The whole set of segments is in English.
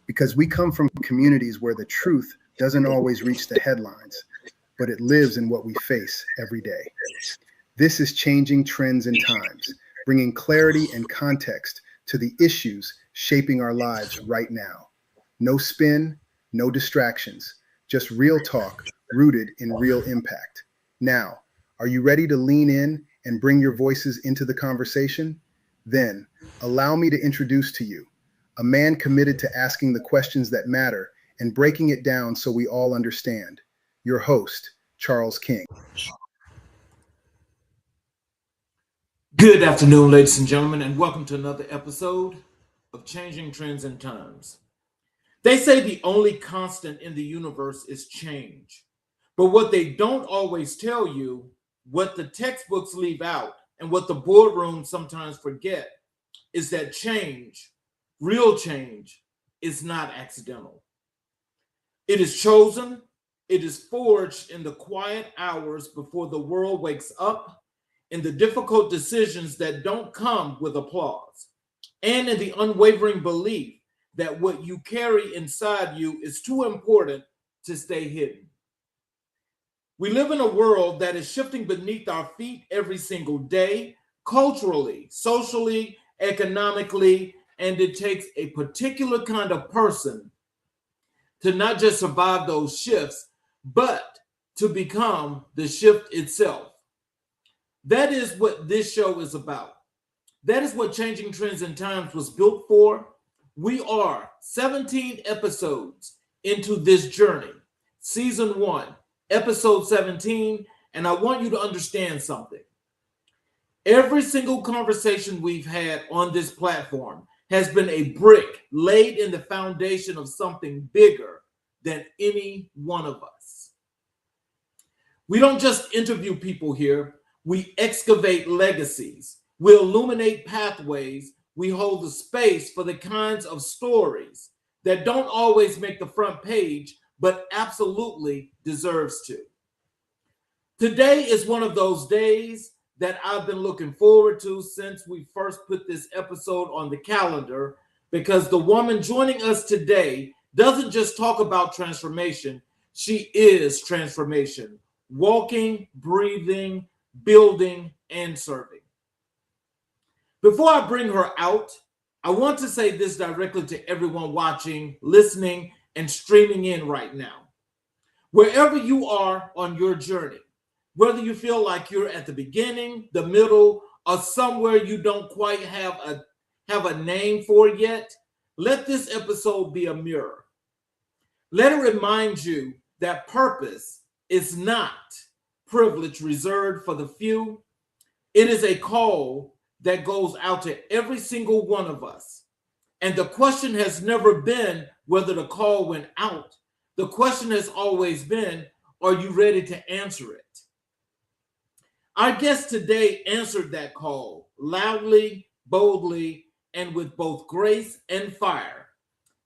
because we come from communities where the truth doesn't always reach the headlines, but it lives in what we face every day. This is Changing Trends and Times, bringing clarity and context to the issues shaping our lives right now. No spin, no distractions, just real talk rooted in real impact. Now, are you ready to lean in and bring your voices into the conversation? Then, allow me to introduce to you a man committed to asking the questions that matter and breaking it down so we all understand. Your host, Charles King. Good afternoon, ladies and gentlemen, and welcome to another episode of Changing Trends and Times. They say the only constant in the universe is change. But what they don't always tell you, what the textbooks leave out, and what the boardrooms sometimes forget, is that change, real change, is not accidental. It is chosen, it is forged in the quiet hours before the world wakes up, in the difficult decisions that don't come with applause, and in the unwavering belief that what you carry inside you is too important to stay hidden. We live in a world that is shifting beneath our feet every single day, culturally, socially, economically, and it takes a particular kind of person to not just survive those shifts, but to become the shift itself. That is what this show is about. That is what Changing Trends and Times was built for. We are 17 episodes into this journey, season 1, episode 17, and I want you to understand something. Every single conversation we've had on this platform has been a brick laid in the foundation of something bigger than any one of us. We don't just interview people here. We excavate legacies, we illuminate pathways, we hold the space for the kinds of stories that don't always make the front page, but absolutely deserves to. Today is one of those days that I've been looking forward to since we first put this episode on the calendar, because the woman joining us today doesn't just talk about transformation, she is transformation, walking, breathing, building, and serving. Before I bring her out, I want to say this directly to everyone watching, listening, and streaming in right now. Wherever you are on your journey, whether you feel like you're at the beginning, the middle, or somewhere you don't quite have a name for yet, let this episode be a mirror. Let it remind you that purpose is not privilege reserved for the few. It is a call that goes out to every single one of us. And the question has never been whether the call went out. The question has always been, are you ready to answer it? Our guest today answered that call loudly, boldly, and with both grace and fire.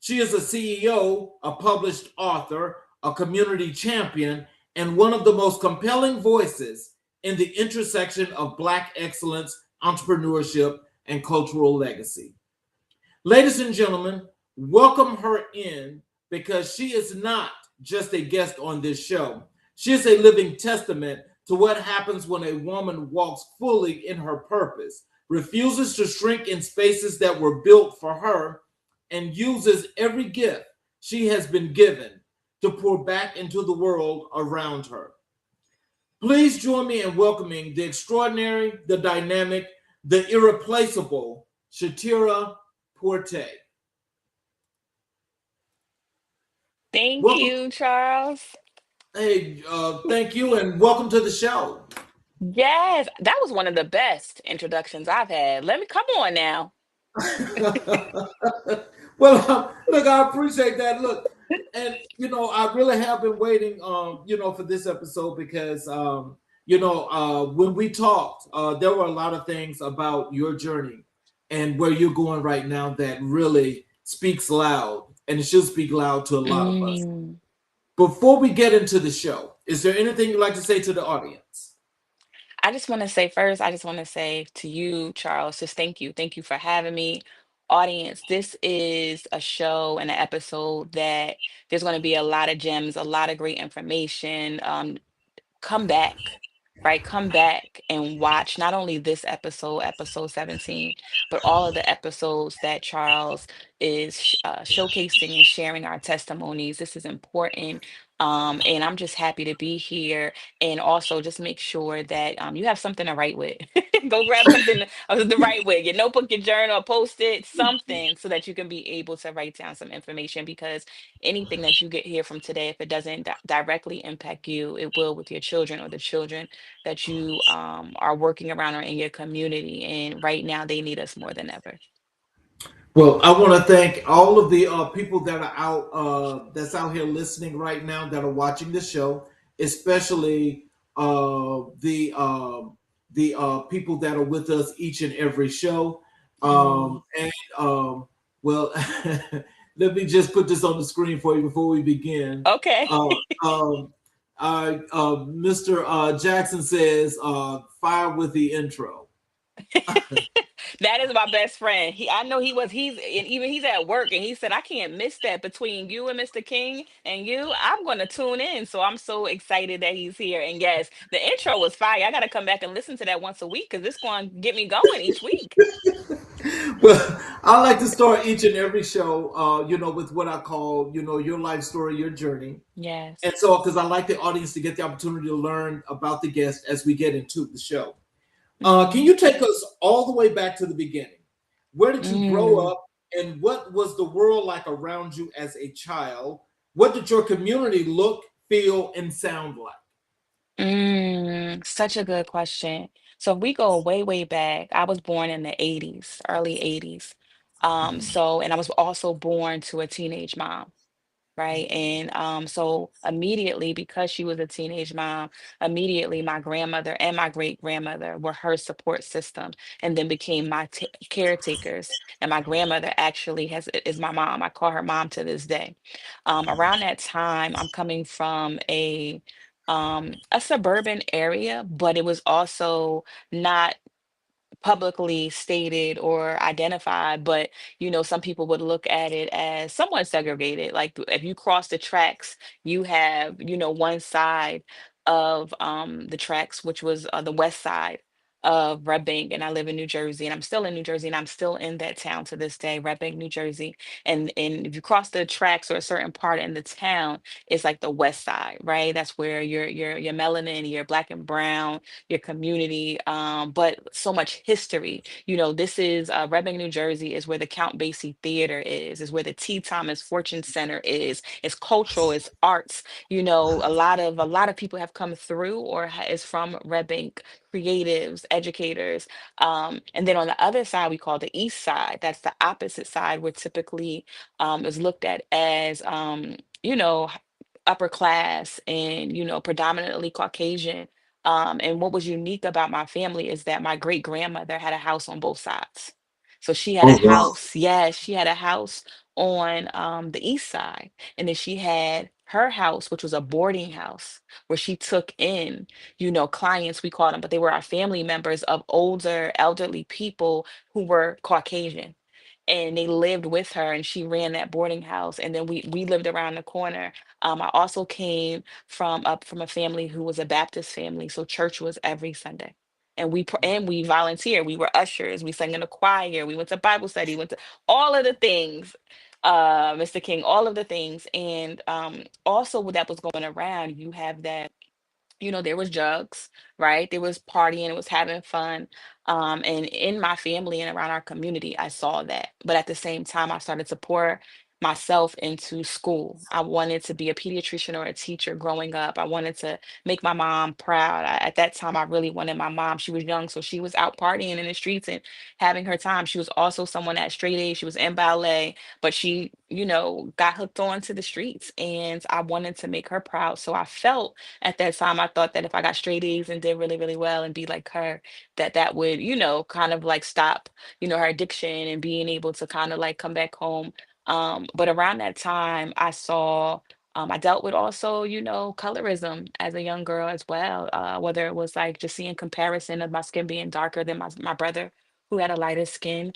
She is a CEO, a published author, a community champion, and one of the most compelling voices in the intersection of Black excellence, entrepreneurship, and cultural legacy. Ladies and gentlemen, welcome her in, because she is not just a guest on this show. She is a living testament to what happens when a woman walks fully in her purpose, refuses to shrink in spaces that were built for her, and uses every gift she has been given to pour back into the world around her. Please join me in welcoming the extraordinary, the dynamic, the irreplaceable Shatiera Porte'e. Thank Welcome. you, Charles. Hey, thank you, and welcome to the show. Yes, that was one of the best introductions I've had. Come on now. Well, look, I appreciate that. Look, and I really have been waiting, for this episode because, when we talked, there were a lot of things about your journey and where you're going right now that really speaks loud, and it should speak loud to a lot of us. Before we get into the show, is there anything you'd like to say to the audience? I just want to say first, I just want to say to you, Charles, just thank you. Thank you for having me audience, this is a show and an episode that there's going to be a lot of gems, a lot of great information. Come back, right? Come back and watch not only this episode, episode 17, but all of the episodes that Charles is showcasing and sharing our testimonies. This is important. And I'm just happy to be here. And also just make sure that you have something to write with. Go grab something to write with, your notebook, your journal, post it, something so that you can be able to write down some information because anything that you get here from today, if it doesn't directly impact you, it will with your children or the children that you are working around or in your community. And right now, they need us more than ever. Well, I want to thank all of the people that are out that's out here listening right now that are watching the show, especially the people that are with us each and every show. Mm. And well, let me just put this on the screen for you before we begin. Okay. Uh, um, Mr. Jackson says, "Fire with the intro." That is my best friend. I know and even he's at work and he said, I can't miss that between you and Mr. King and you. I'm going to tune in. So I'm so excited that he's here. And yes, the intro was fire. I got to come back and listen to that once a week because it's going to get me going each week. Well, I like to start each and every show, with what I call, your life story, your journey. Yes. And so, because I like the audience to get the opportunity to learn about the guest as we get into the show. Can Mhm. you take us all the way back to the beginning? Where did you grow Mm. up, and what was the world like around you as a child? What did your community look, feel, and sound like? Such a good question. So if we go way, way back, I was born in the 80s, early 80s. And I was also born to a teenage mom. Right. And so immediately, because she was a teenage mom, immediately my grandmother and my great grandmother were her support system and then became my caretakers. And my grandmother actually is my mom. I call her mom to this day. Around that time, I'm coming from a suburban area, but it was also not publicly stated or identified, but some people would look at it as somewhat segregated. Like if you cross the tracks, you have, one side of the tracks, which was the west side of Red Bank, and I live in New Jersey, and I'm still in New Jersey, and I'm still in that town to this day, Red Bank, New Jersey. And if you cross the tracks or a certain part in the town, it's like the west side, right? That's where your melanin, your black and brown, your community, but so much history. This is Red Bank, New Jersey, is where the Count Basie Theater is where the T. Thomas Fortune Center is. It's cultural, it's arts. A lot of people have come through or is from Red Bank, creatives, educators. And then on the other side, we call the East Side. That's the opposite side, where typically is looked at as you know upper class and predominantly Caucasian. And what was unique about my family is that my great grandmother had a house on both sides. So she had a Oh, wow. house, yes, she had a house on the east side. And then she had her house, which was a boarding house where she took in, clients, we called them, but they were our family members of older, elderly people who were Caucasian. And they lived with her and she ran that boarding house. And then we lived around the corner. I also came from a family who was a Baptist family, so church was every Sunday. And we volunteered. We were ushers. We sang in a choir. We went to Bible study. Went to all of the things, Mr. King. All of the things, and also what that was going around. You have that, there was drugs, right? There was partying, it was having fun. And in my family and around our community, I saw that. But at the same time, I started to pour myself into school. I wanted to be a pediatrician or a teacher growing up. I wanted to make my mom proud. At that time, I really wanted my mom. She was young, so she was out partying in the streets and having her time. She was also someone at straight A. She was in ballet, but she, got hooked on to the streets. And I wanted to make her proud. So I felt at that time, I thought that if I got straight A's and did really, really well and be like her, that would, kind of like stop, her addiction and being able to kind of like come back home. But around that time, I dealt with also, colorism as a young girl as well, whether it was like just seeing comparison of my skin being darker than my brother who had a lighter skin,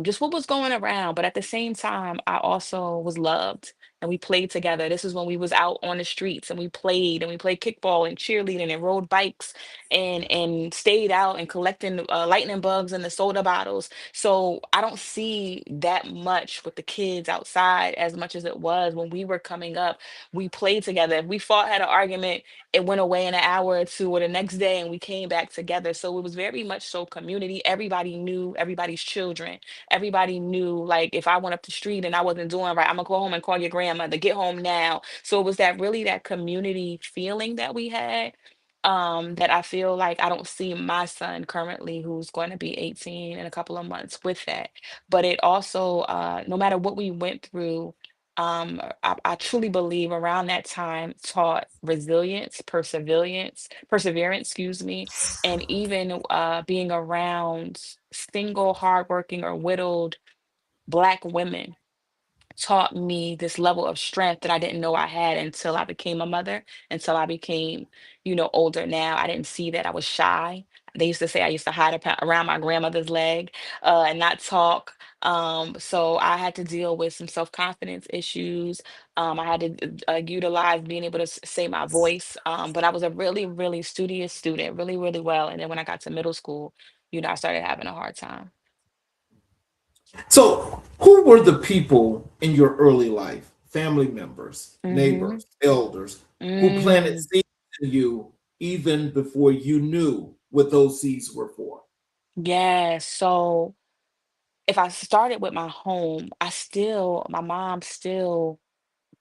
just what was going around. But at the same time, I also was loved and we played together. This is when we was out on the streets and we played kickball and cheerleading and rode bikes and stayed out and collecting lightning bugs and the soda bottles. So I don't see that much with the kids outside as much as it was when we were coming up. We played together. If we fought, had an argument, it went away in an hour or two or the next day and we came back together. So it was very much so community. Everybody knew everybody's children. Everybody knew, like, if I went up the street and I wasn't doing right, I'm gonna go home and call your grandmother, get home now. So it was that really that community feeling that we had, that I feel like I don't see my son currently, who's going to be 18 in a couple of months, with that. But it also, no matter what we went through, I truly believe around that time taught resilience, perseverance, excuse me, and even being around single, hardworking, or widowed Black women taught me this level of strength that I didn't know I had until I became a mother, until I became, older now. I didn't see that. I was shy. They used to say I used to hide around my grandmother's leg and not talk. So I had to deal with some self-confidence issues. I had to utilize being able to say my voice. But I was a really, really studious student, really, really well. And then when I got to middle school, I started having a hard time. So, who were the people in your early life, family members, Mm-hmm. neighbors, elders, who planted Mm. seeds in you even before you knew what those seeds were for? Yeah. So if I started with my home, my mom still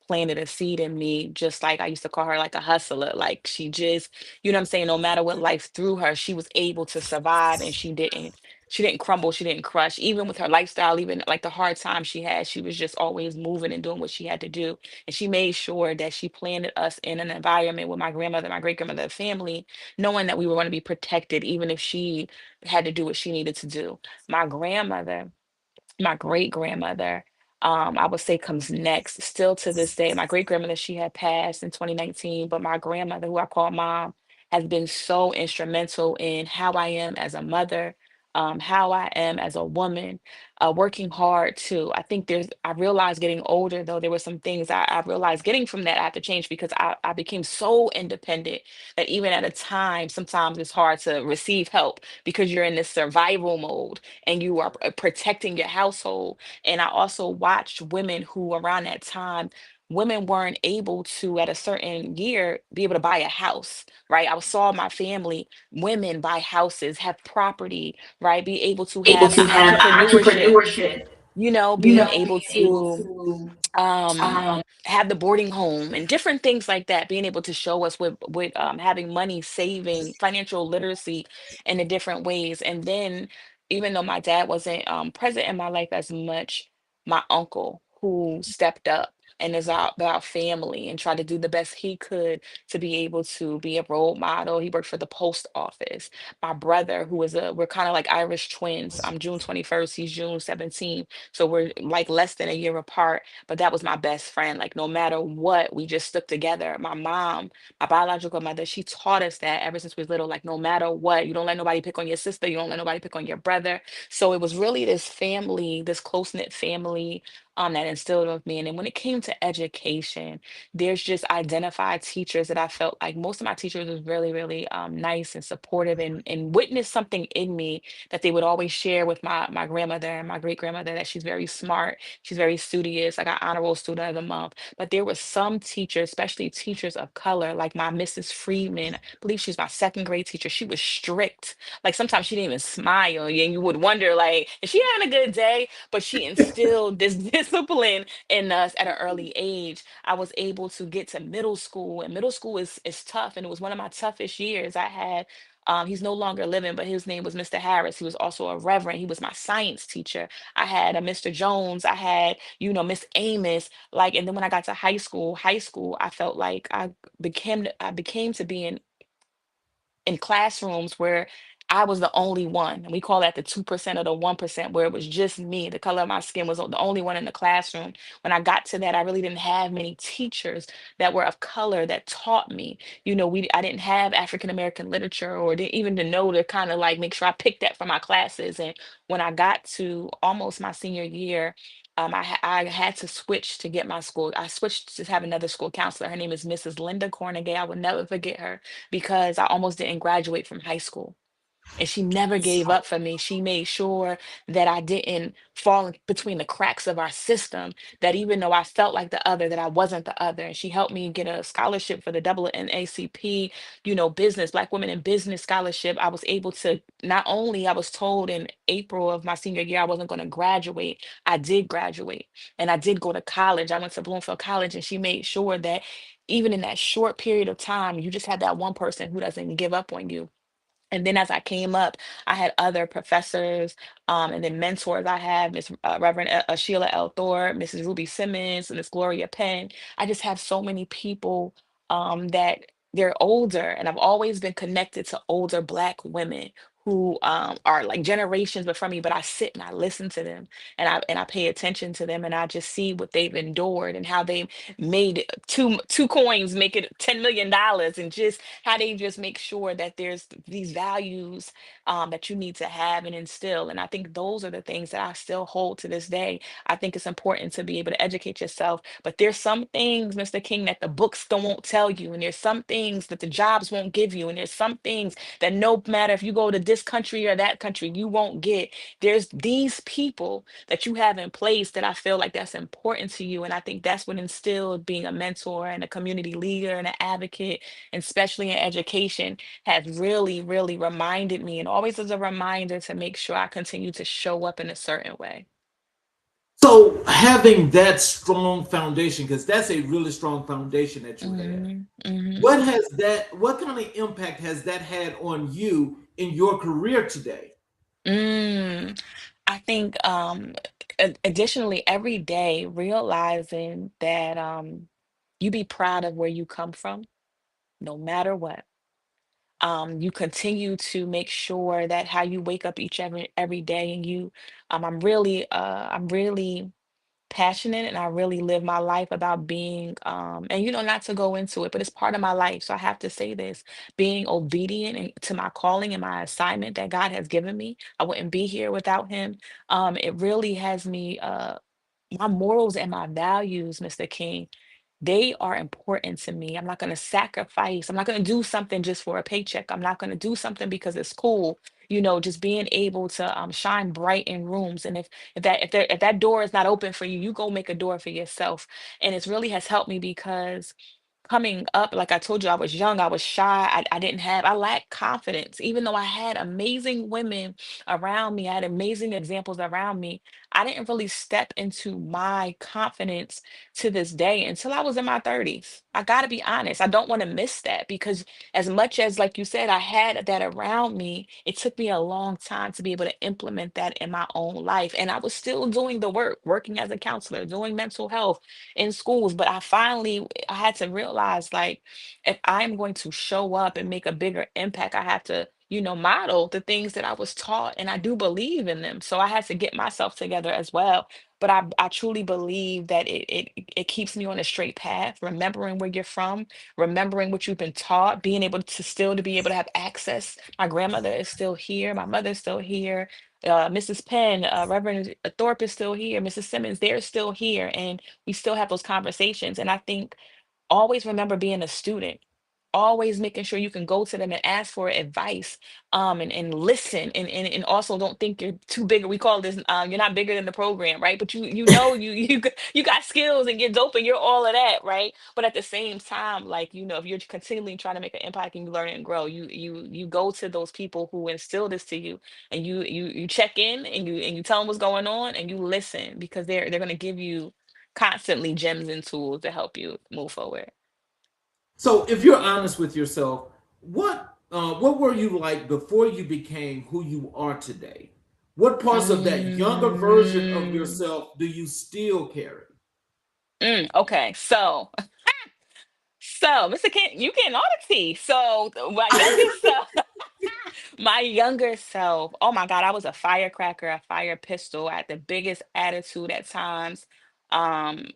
planted a seed in me, just like I used to call her like a hustler. Like she just, I'm saying, no matter what life threw her, she was able to survive and she didn't crumble, she didn't crush. Even with her lifestyle, even like the hard time she had, she was just always moving and doing what she had to do. And she made sure that she planted us in an environment with my grandmother, my great grandmother, family, knowing that we were going to be protected, even if she had to do what she needed to do. My grandmother, my great grandmother, I would say comes next. Still to this day, my great grandmother, she had passed in 2019, but my grandmother, who I call mom, has been so instrumental in how I am as a mother, how I am as a woman, working hard too. I realized getting older, though, there were some things I realized getting from that I had to change because I became so independent that even at a time, sometimes it's hard to receive help because you're in this survival mode and you are protecting your household. And I also watched women who around that time, women weren't able to at a certain year be able to buy a house, right? I saw my family, women buy houses, have property, right? Be able to able have to have entrepreneurship, entrepreneurship, being able being able to to um have the boarding home and different things like that, being able to show us with having money, saving, financial literacy in the different ways. And then even though my dad wasn't present in my life as much, my uncle, who stepped up and is out about family and tried to do the best he could to be able to be a role model. He worked for the post office. My brother, we're kind of like Irish twins. I'm June 21st, he's June 17th, so we're like less than a year apart. But that was my best friend. Like no matter what, we just stuck together. My mom, my biological mother, she taught us that ever since we was little. Like no matter what, you don't let nobody pick on your sister. You don't let nobody pick on your brother. So it was really this family, this close knit family, that instilled with me. And then when it came to education, there's just identified teachers that I felt like most of my teachers was really, really nice and supportive and witnessed something in me that they would always share with my grandmother and my great grandmother, that she's very smart, she's very studious. I got honor roll student of the month. But there were some teachers, especially teachers of color, like my Mrs. Freeman. I believe she's my second grade teacher. She was strict. Like sometimes she didn't even smile, and you would wonder, like, is she having a good day? But she instilled this discipline in us at an early age. I was able to get to middle school, and middle school is tough, and it was one of my toughest years. I had he's no longer living, but his name was Mr. Harris. He was also a reverend. He was my science teacher. I had a Mr. Jones. I had, Miss Amos. Like, and then when I got to high school, I felt like I became to be in classrooms where I was the only one. And we call that the 2% or the 1%, where it was just me. The color of my skin was the only one in the classroom. When I got to that, I really didn't have many teachers that were of color that taught me. I didn't have African American literature, or didn't even to know to kind of like make sure I picked that for my classes. And when I got to almost my senior year, I had to switch to get my school. I switched to have another school counselor. Her name is Mrs. Linda Cornegay. I will never forget her because I almost didn't graduate from high school, and she never gave up for me. She made sure that I didn't fall between the cracks of our system, that even though I felt like the other, that I wasn't the other. And she helped me get a scholarship for the double NACP, business, Black Women in Business Scholarship. I was able to, not only I was told in April of my senior year I wasn't going to graduate, I did graduate and I did go to college. I went to Bloomfield College, and she made sure that even in that short period of time, you just had that one person who doesn't give up on you. And then as I came up, I had other professors, and then mentors. I had Miss Reverend Sheila L. Thor, Mrs. Ruby Simmons, Miss Gloria Penn. I just have so many people that they're older, and I've always been connected to older Black women who are like generations before me. But I sit and I listen to them, and I pay attention to them, and I just see what they've endured and how they made two coins make it $10 million, and just how they just make sure that there's these values that you need to have and instill. And I think those are the things that I still hold to this day. I think it's important to be able to educate yourself, but there's some things, Mr. King, that the books don't won't tell you, and there's some things that the jobs won't give you, and there's some things that no matter if you go to this country or that country, you won't get. There's these people that you have in place that I feel like that's important to you. And I think that's what instilled being a mentor and a community leader and an advocate, and especially in education, has really, really reminded me, and always as a reminder to make sure I continue to show up in a certain way. So having that strong foundation, because that's a really strong foundation that you have. Hmm. Hmm. What kind of impact has that had on you in your career today? Mm, I think additionally, every day realizing that you be proud of where you come from, no matter what. You continue to make sure that how you wake up each every day, and I'm really passionate, and I really live my life about being and not to go into it, but it's part of my life, so I have to say this: being obedient to my calling and my assignment that God has given me. I wouldn't be here without him. It really has me my morals and my values, Mr. King, they are important to me. I'm not going to sacrifice. I'm not going to do something just for a paycheck. I'm not going to do something because it's cool. Just being able to shine bright in rooms. And if that door is not open for you, you go make a door for yourself. And it's really has helped me because coming up, like I told you, I was young, I was shy, I lacked confidence. Even though I had amazing women around me, I had amazing examples around me, I didn't really step into my confidence to this day until I was in my 30s. I got to be honest. I don't want to miss that because, as much as, like you said, I had that around me, it took me a long time to be able to implement that in my own life. And I was still doing the work, working as a counselor, doing mental health in schools. But I had to realize, like, if I'm going to show up and make a bigger impact, I have to, model the things that I was taught, and I do believe in them. So I had to get myself together as well. But I truly believe that it keeps me on a straight path, remembering where you're from, remembering what you've been taught, being able to still to be able to have access. My grandmother is still here, my mother's still here. Mrs. Penn, Reverend Thorpe is still here, Mrs. Simmons, they're still here, and we still have those conversations. And I think always remember being a student, always making sure you can go to them and ask for advice, and listen, and also don't think you're too big. We call this you're not bigger than the program, right? But you got skills, and you're dope, and you're all of that, right? But at the same time, like, if you're continually trying to make an impact and you learn and grow, you go to those people who instill this to you, and you check in, and you tell them what's going on, and you listen, because they're going to give you constantly gems and tools to help you move forward. So, if you're honest with yourself, what were you like before you became who you are today? What parts of that younger version of Mm, yourself do you still carry? okay, so Mr. Kent, you getting all the tea. So my youngest son. My younger self, oh my God, I was a firecracker, a fire pistol. I had the biggest attitude at times. Um,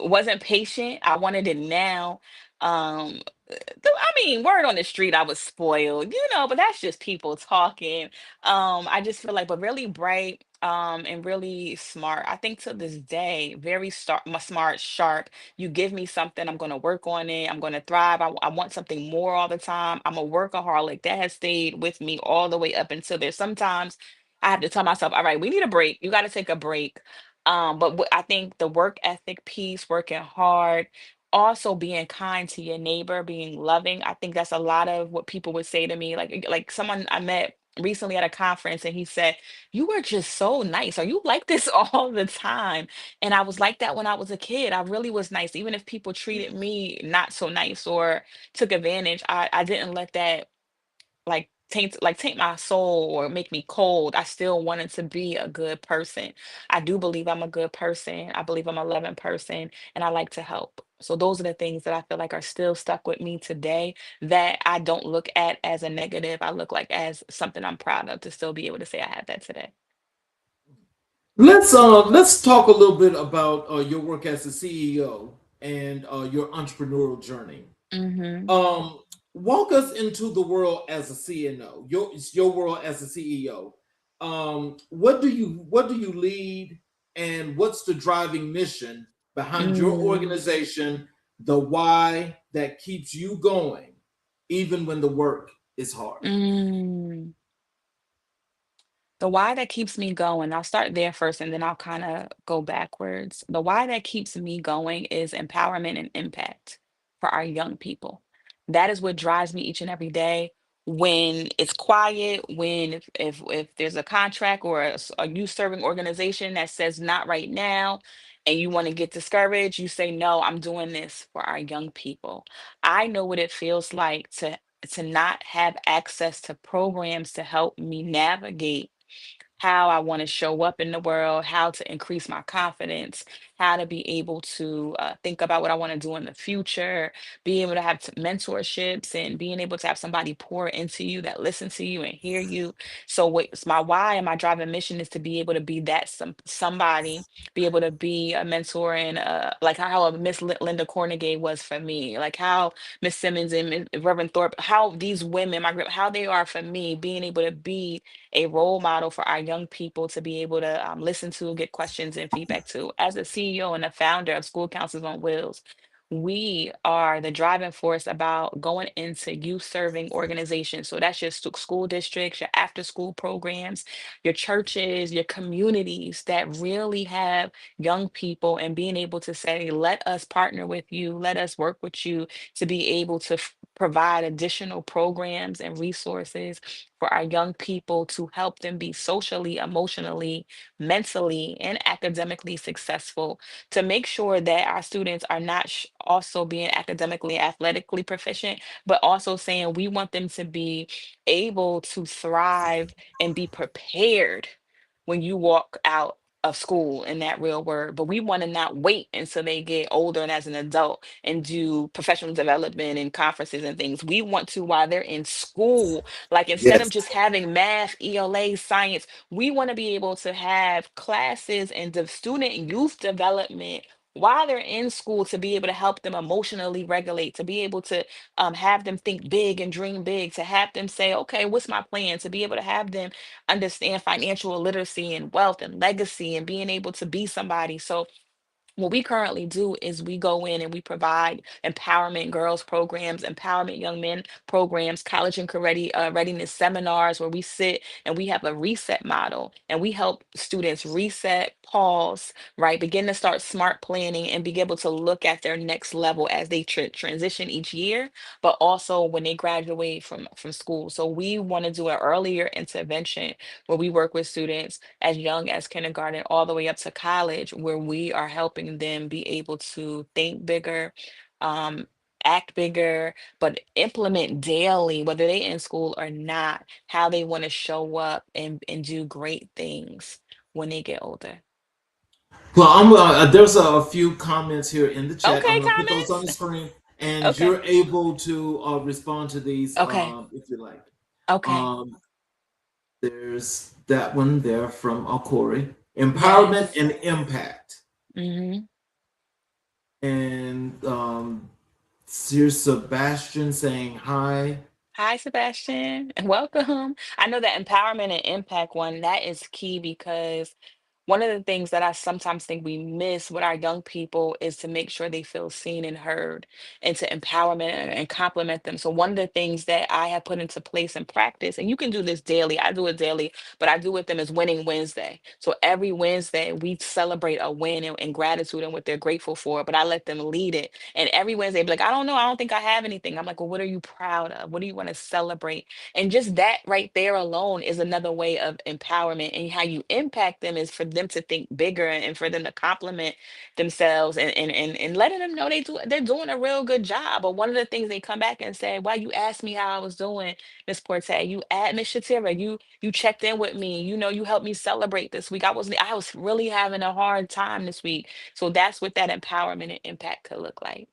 wasn't patient. I wanted it now. Um, I mean, word on the street, I was spoiled, but that's just people talking. I just feel like, but really bright, and really smart. I think to this day, very smart, sharp. You give me something, I'm going to work on it. I'm going to thrive. I want something more all the time. I'm a workaholic. That has stayed with me all the way up until there. Sometimes I have to tell myself, all right, we need a break. You got to take a break. But I think the work ethic piece, working hard, also being kind to your neighbor, being loving. I think that's a lot of what people would say to me. Like someone I met recently at a conference, and he said, "You were just so nice. Are you like this all the time?" And I was like that when I was a kid. I really was nice. Even if people treated me not so nice or took advantage, I didn't let that taint my soul or make me cold. I still wanted to be a good person. I do believe I'm a good person. I believe I'm a loving person, and I like to help. So those are the things that I feel like are still stuck with me today, that I don't look at as a negative. I look like as something I'm proud of, to still be able to say I have that today. Let's talk a little bit about your work as a CEO and your entrepreneurial journey. Hmm. Um, Walk us into the world as a CNO. Your world as a CEO. What do you lead, and what's the driving mission behind your Mm, organization? The why that keeps you going, even when the work is hard. mm. The why that keeps me going, I'll start there first and then I'll kind of go backwards. The why that keeps me going is empowerment and impact for our young people. That is what drives me each and every day. When it's quiet, when if there's a contract or a youth serving organization that says not right now, and you want to get discouraged, you say, no, I'm doing this for our young people. I know what it feels like to not have access to programs to help me navigate how I want to show up in the world, how to increase my confidence, how to be able to think about what I want to do in the future, being able to have mentorships and being able to have somebody pour into you that listen to you and hear you. So what's my why and my driving mission is to be able to be that somebody, be able to be a mentor, and like how a Miss Linda Cornegay was for me, like how Miss Simmons and Reverend Thorpe, how these women, how they are for me, being able to be a role model for our young people to be able to listen to, get questions and feedback to. As a CEO and a founder of School Counselors on Wheels, we are the driving force about going into youth serving organizations. So that's your school districts, your after school programs, your churches, your communities that really have young people, and being able to say, let us partner with you, let us work with you to be able to provide additional programs and resources for our young people to help them be socially, emotionally, mentally, and academically successful, to make sure that our students are not also being academically, athletically proficient, but also saying we want them to be able to thrive and be prepared when you walk out of school in that real word. But we want to not wait until they get older and as an adult and do professional development and conferences and things. We want to, while they're in school, like instead of Yes. just having math, ELA, science, we want to be able to have classes and the student and youth development while they're in school, to be able to help them emotionally regulate, to be able to have them think big and dream big, to have them say, okay, what's my plan? To be able to have them understand financial literacy and wealth and legacy and being able to be somebody. So what we currently do is we go in and we provide empowerment girls programs, empowerment young men programs, college and career readiness seminars, where we sit and we have a reset model and we help students reset, pause, right, begin to start smart planning and be able to look at their next level as they transition each year, but also when they graduate from school. So we want to do an earlier intervention where we work with students as young as kindergarten all the way up to college, where we are helping them be able to think bigger, um, act bigger, but implement daily, whether they in school or not, how they want to show up and do great things when they get older. Well, there's a few comments here in the chat. I'm Okay, gonna put those on comments. the screen, and Okay. you're able to respond to these Okay. if you like. Okay. Um, there's that one there from Corey. Empowerment Yes. and impact. Hmm. And here's Sebastian saying hi. Hi, Sebastian, and welcome. I know that empowerment and impact one, that is key because one of the things that I sometimes think we miss with our young people is to make sure they feel seen and heard and to empowerment and compliment them. So one of the things that I have put into place and practice, and you can do this daily, I do it daily, but I do with them is winning Wednesday. So every Wednesday we celebrate a win and gratitude and what they're grateful for, but I let them lead it. And every Wednesday, be like, I don't know, I don't think I have anything. I'm like, well, what are you proud of? What do you want to celebrate? And just that right there alone is another way of empowerment. And how you impact them is for them to think bigger and for them to compliment themselves and letting them know they're doing a real good job. But one of the things they come back and say, "Well, you asked me how I was doing, Miss Porte. You at Miss Shatira, you checked in with me. You know, you helped me celebrate this week. I was really having a hard time this week." So that's what that empowerment and impact could look like.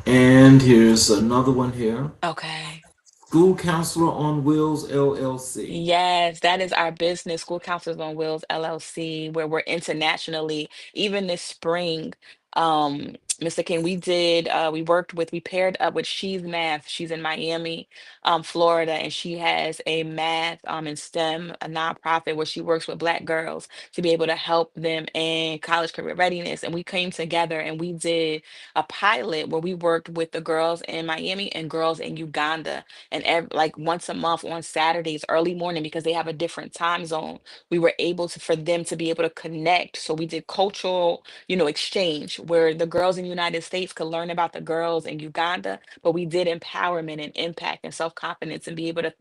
And here's another one here. Okay. School Counselor on Wheels LLC. Yes, that is our business, School Counselors on Wheels LLC, where we're internationally. Even this spring, Mr. King, we paired up with She's Math. She's in Miami, Florida, and she has a math and STEM, a nonprofit where she works with Black girls to be able to help them in college career readiness. And we came together and we did a pilot where we worked with the girls in Miami and girls in Uganda and like once a month on Saturdays, early morning, because they have a different time zone, we were able to for them to be able to connect. So we did cultural, exchange where the girls in the United States could learn about the girls in Uganda, but we did empowerment and impact and self-confidence and be able to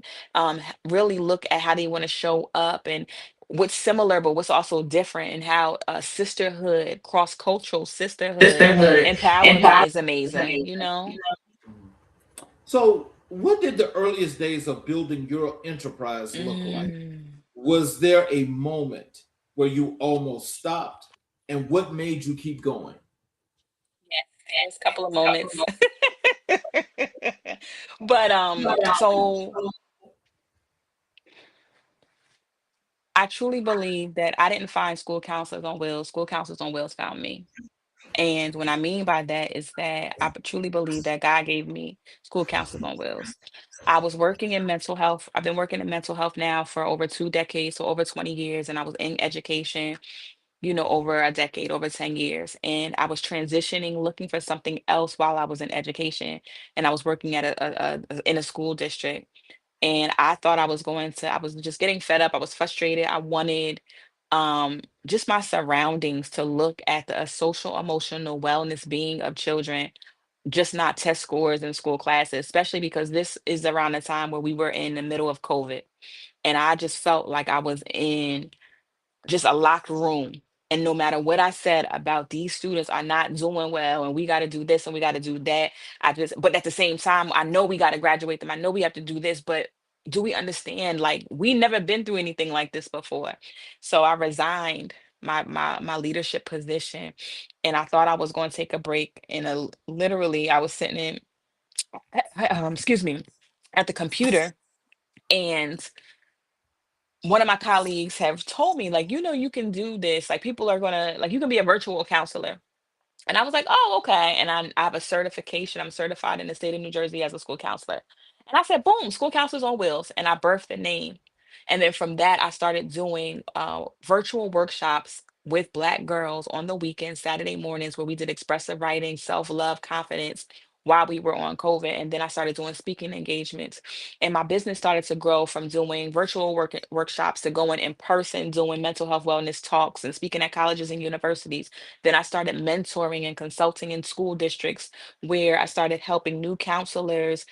really look at how they want to show up and what's similar but what's also different and how sisterhood, cross-cultural sisterhood Sisterhood empowerment empowerment is amazing. So, what did the earliest days of building your enterprise look like? Mm. Was there a moment where you almost stopped? And what made you keep going? Yes, there's a couple of moments. But so I truly believe that I didn't find school counselors on wheels. School counselors on wheels found me. And what I mean by that is that truly believe that God gave me school counselors on wheels. I was working in mental health. I've been working in mental health now for over 2 decades, so over 20 years. And I was in education, over a decade, over 10 years. And I was transitioning, looking for something else while I was in education. And I was working at in a school district. And I thought I was just getting fed up. I was frustrated. I wanted just my surroundings to look at the social emotional wellness being of children, just not test scores in school classes, especially because this is around the time where we were in the middle of COVID. And I just felt like I was in just a locked room. And no matter what I said about these students are not doing well, and we got to do this and we got to do that, but at the same time, I know we got to graduate them. I know we have to do this, but do we understand? Like, we never been through anything like this before. So I resigned my leadership position, and I thought I was going to take a break. And literally, I was sitting in, excuse me, at the computer, and one of my colleagues have told me, like, you can do this. Like, people are gonna, like, you can be a virtual counselor. And I was like, oh, okay. And I have a certification. I'm certified in the state of New Jersey as a school counselor. And I said, boom, school counselors on wheels. And I birthed the name. And then from that, I started doing virtual workshops with Black girls on the weekends, Saturday mornings, where we did expressive writing, self love, confidence while we were on COVID. And then I started doing speaking engagements. And my business started to grow from doing virtual workshops to going in person, doing mental health wellness talks and speaking at colleges and universities. Then I started mentoring and consulting in school districts where I started helping new counselors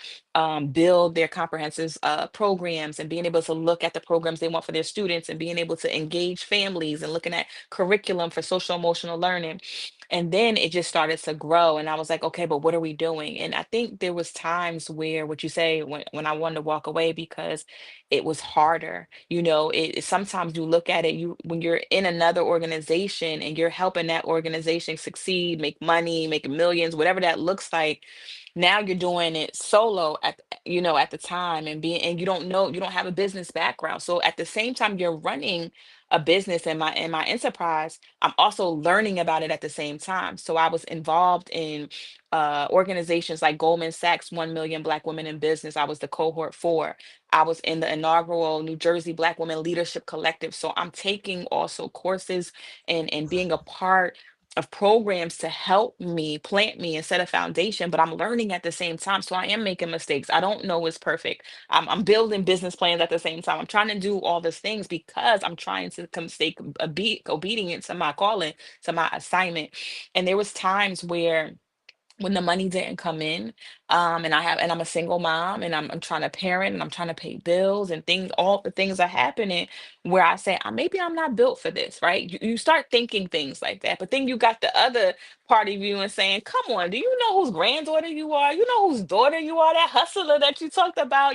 build their comprehensive programs and being able to look at the programs they want for their students and being able to engage families and looking at curriculum for social emotional learning. And then it just started to grow, and I was like, okay, but what are we doing? And I think there was times where, what you say, when I wanted to walk away because it was harder. Sometimes you look at it, you when you're in another organization and you're helping that organization succeed, make money, make millions, whatever that looks like. Now you're doing it solo at the time, and you don't have a business background. So at the same time you're running a business in my enterprise, I'm also learning about it at the same time. So I was involved in organizations like Goldman Sachs 1 Million Black Women in Business. I was the cohort 4. I was in the inaugural New Jersey Black Women Leadership Collective. So I'm taking also courses and being a part of programs to help me plant me and set a foundation, but I'm learning at the same time. So I am making mistakes. I don't know it's perfect. I'm building business plans at the same time. I'm trying to do all these things because I'm trying to stay obedient to my calling, to my assignment. And there was times where when the money didn't come in, and I'm a single mom, and I'm trying to parent, and I'm trying to pay bills, and things, all the things are happening where I say, maybe I'm not built for this, right? You start thinking things like that. But then you got the other part of you and saying, come on, do you know whose granddaughter you are? You know whose daughter you are, that hustler that you talked about,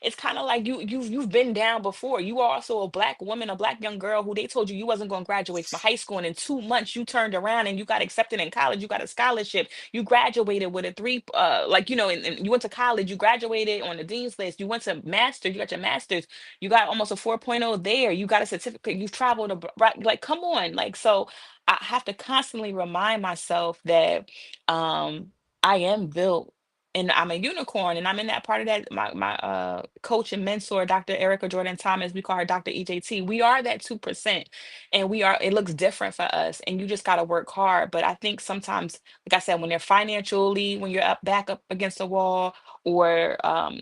it's kind of like you've been down before. You are also a black woman, a black young girl who they told you wasn't going to graduate from high school, and in 2 months you turned around and you got accepted in college, you got a scholarship, you graduated with a three, and you went to college, you graduated on the dean's list, you went to master, you got your master's, you got almost a 4.0 there, you got a certificate, you've traveled abroad, like, come on. Like, so I have to constantly remind myself that um, I am built. And I'm a unicorn, and I'm in that part of that. My coach and mentor, Dr. Erica Jordan Thomas, we call her Dr. EJT. We are that 2%, and it looks different for us. And you just got to work hard. But I think sometimes, like I said, when you're back up against the wall, or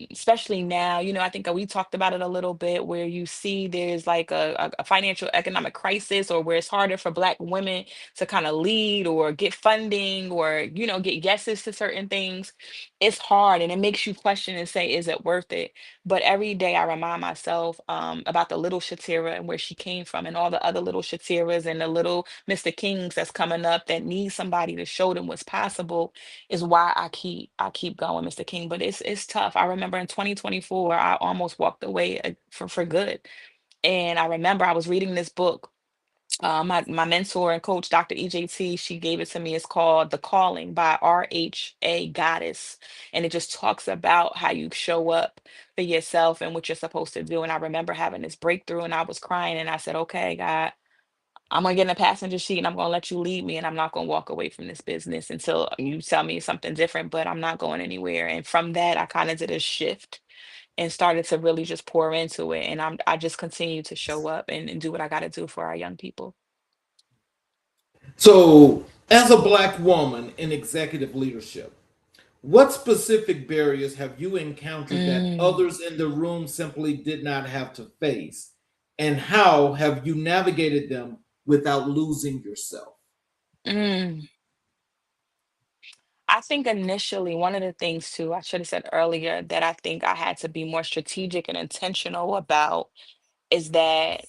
especially now, I think we talked about it a little bit, where you see there's like a financial economic crisis, or where it's harder for Black women to kind of lead or get funding, or get yeses to certain things. It's hard, and it makes you question and say, is it worth it? But every day I remind myself about the little Shatiera and where she came from, and all the other little Shatieras and the little Mr. Kings that's coming up that need somebody to show them what's possible. Is why I keep going, Mr. King. But it's tough. I remember in 2024, I almost walked away for good. And I remember I was reading this book. My mentor and coach, Dr. EJT, she gave it to me. It's called The Calling by RHA Goddess. And it just talks about how you show up for yourself and what you're supposed to do. And I remember having this breakthrough, and I was crying, and I said, okay, God, I'm gonna get in the passenger seat, and I'm gonna let you lead me, and I'm not gonna walk away from this business until you tell me something different, but I'm not going anywhere. And from that, I kind of did a shift and started to really just pour into it. And I just continue to show up and do what I gotta do for our young people. So, as a black woman in executive leadership, what specific barriers have you encountered that Mm, others in the room simply did not have to face? And how have you navigated them without losing yourself? mm. I think initially, one of the things too, I should have said earlier, that I think I had to be more strategic and intentional about is that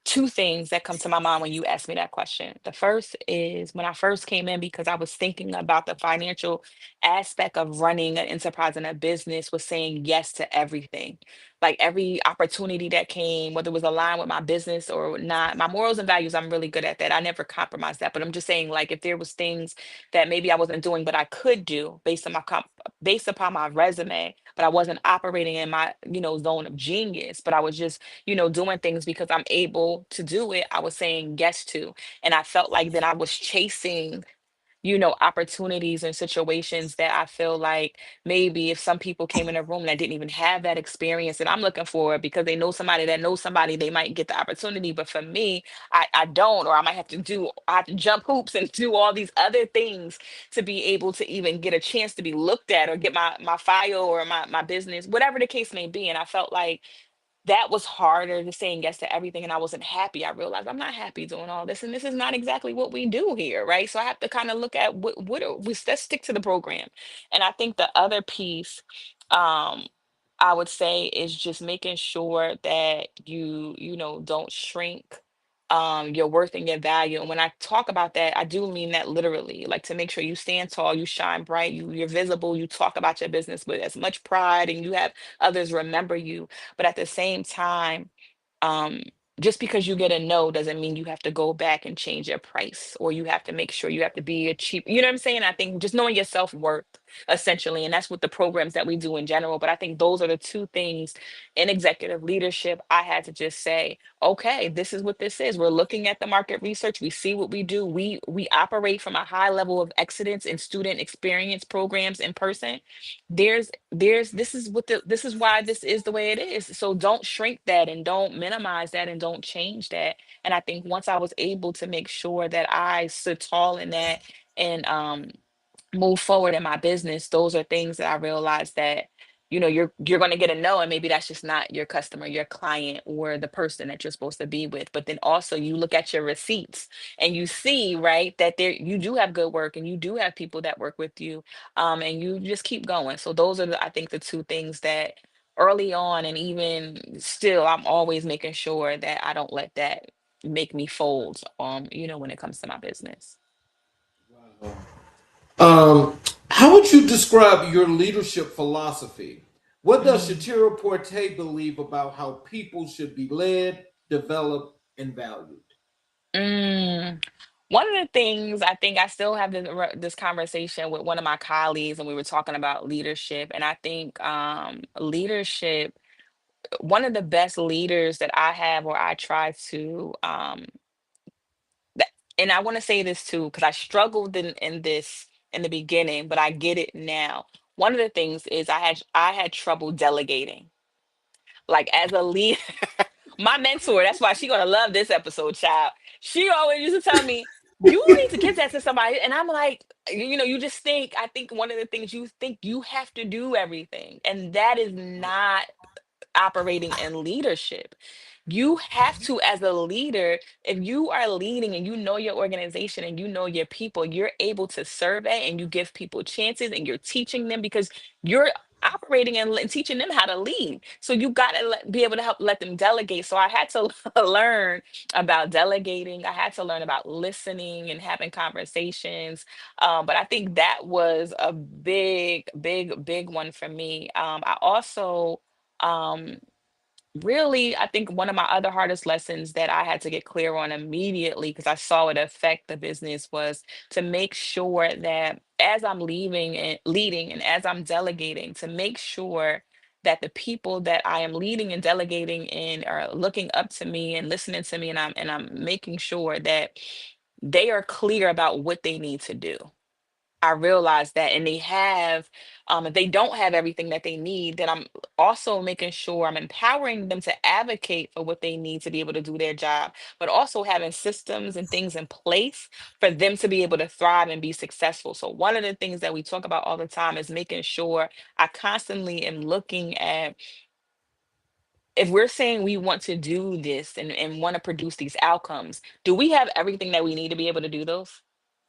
two things that come to my mind when you ask me that question. The first is when I first came in, because I was thinking about the financial aspect of running an enterprise and a business, was saying yes to everything. Like every opportunity that came, whether it was aligned with my business or not, my morals and values, I'm really good at that. I never compromise that. But I'm just saying, like, if there was things that maybe I wasn't doing, but I could do based upon my resume, but I wasn't operating in my, zone of genius, but I was just doing things because I'm able to do it, I was saying yes to. And I felt like that I was chasing, opportunities and situations that I feel like maybe if some people came in a room that didn't even have that experience that I'm looking for, because they know somebody that knows somebody, they might get the opportunity. But for me, I don't, or I have to jump hoops and do all these other things to be able to even get a chance to be looked at, or get my file, or my business, whatever the case may be. And I felt like that was harder, to saying yes to everything, and I wasn't happy. I realized I'm not happy doing all this, and this is not exactly what we do here, right? So I have to kind of look at what are we, let's stick to the program. And I think the other piece, um I would say, is just making sure that you don't shrink, your worth and your value. And when I talk about that, I do mean that literally, like to make sure you stand tall, you shine bright, you're visible, you talk about your business with as much pride, and you have others remember you. But at the same time, um, just because you get a no doesn't mean you have to go back and change your price, or you have to make sure you have to be a cheap, you know what I'm saying? I think just knowing your self-worth essentially, and that's what the programs that we do in general. But I think those are the two things in executive leadership I had to just say, okay, this is what this is. We're looking at the market research. We see what we do. We operate from a high level of excellence in student experience programs in person. There's this is why this is the way it is. So don't shrink that, and don't minimize that, and don't change that. And I think once I was able to make sure that I stood tall in that, and move forward in my business, those are things that I realized that, you're going to get a no, and maybe that's just not your customer, your client, or the person that you're supposed to be with. But then also you look at your receipts and you see, right, that there you do have good work, and you do have people that work with you, and you just keep going. So those are I think the two things that early on, and even still, I'm always making sure that I don't let that make me fold, when it comes to my business. Um, how would you describe your leadership philosophy? What does Shatiera Porte believe about how people should be led, developed, and valued? Mm. One of the things I think I still have this conversation with one of my colleagues, and we were talking about leadership. And I think leadership, one of the best leaders that I have, or I try to, that, and I want to say this too, because I struggled in this in the beginning, but I get it now. One of the things is I had trouble delegating, like as a leader. My mentor, that's why she gonna love this episode, child. She always used to tell me, you need to give that to somebody. And I'm like, you just think, I think one of the things, you think you have to do everything. And that is not operating in leadership. You have to, as a leader, if you are leading and you know your organization and you know your people, you're able to survey, and you give people chances, and you're teaching them, because you're operating and teaching them how to lead. So you got to be able to help let them delegate. So I had to learn about delegating. I had to learn about listening and having conversations. But I think that was a big, big, big one for me. I also, um, really, I think one of my other hardest lessons that I had to get clear on immediately, because I saw it affect the business, was to make sure that as I'm leading, and as I'm delegating, to make sure that the people that I am leading and delegating in are looking up to me and listening to me, and I'm making sure that they are clear about what they need to do. I realized that, and if they don't have everything that they need, then I'm also making sure I'm empowering them to advocate for what they need to be able to do their job, but also having systems and things in place for them to be able to thrive and be successful. So one of the things that we talk about all the time is making sure I constantly am looking at, if we're saying we want to do this, and want to produce these outcomes, do we have everything that we need to be able to do those?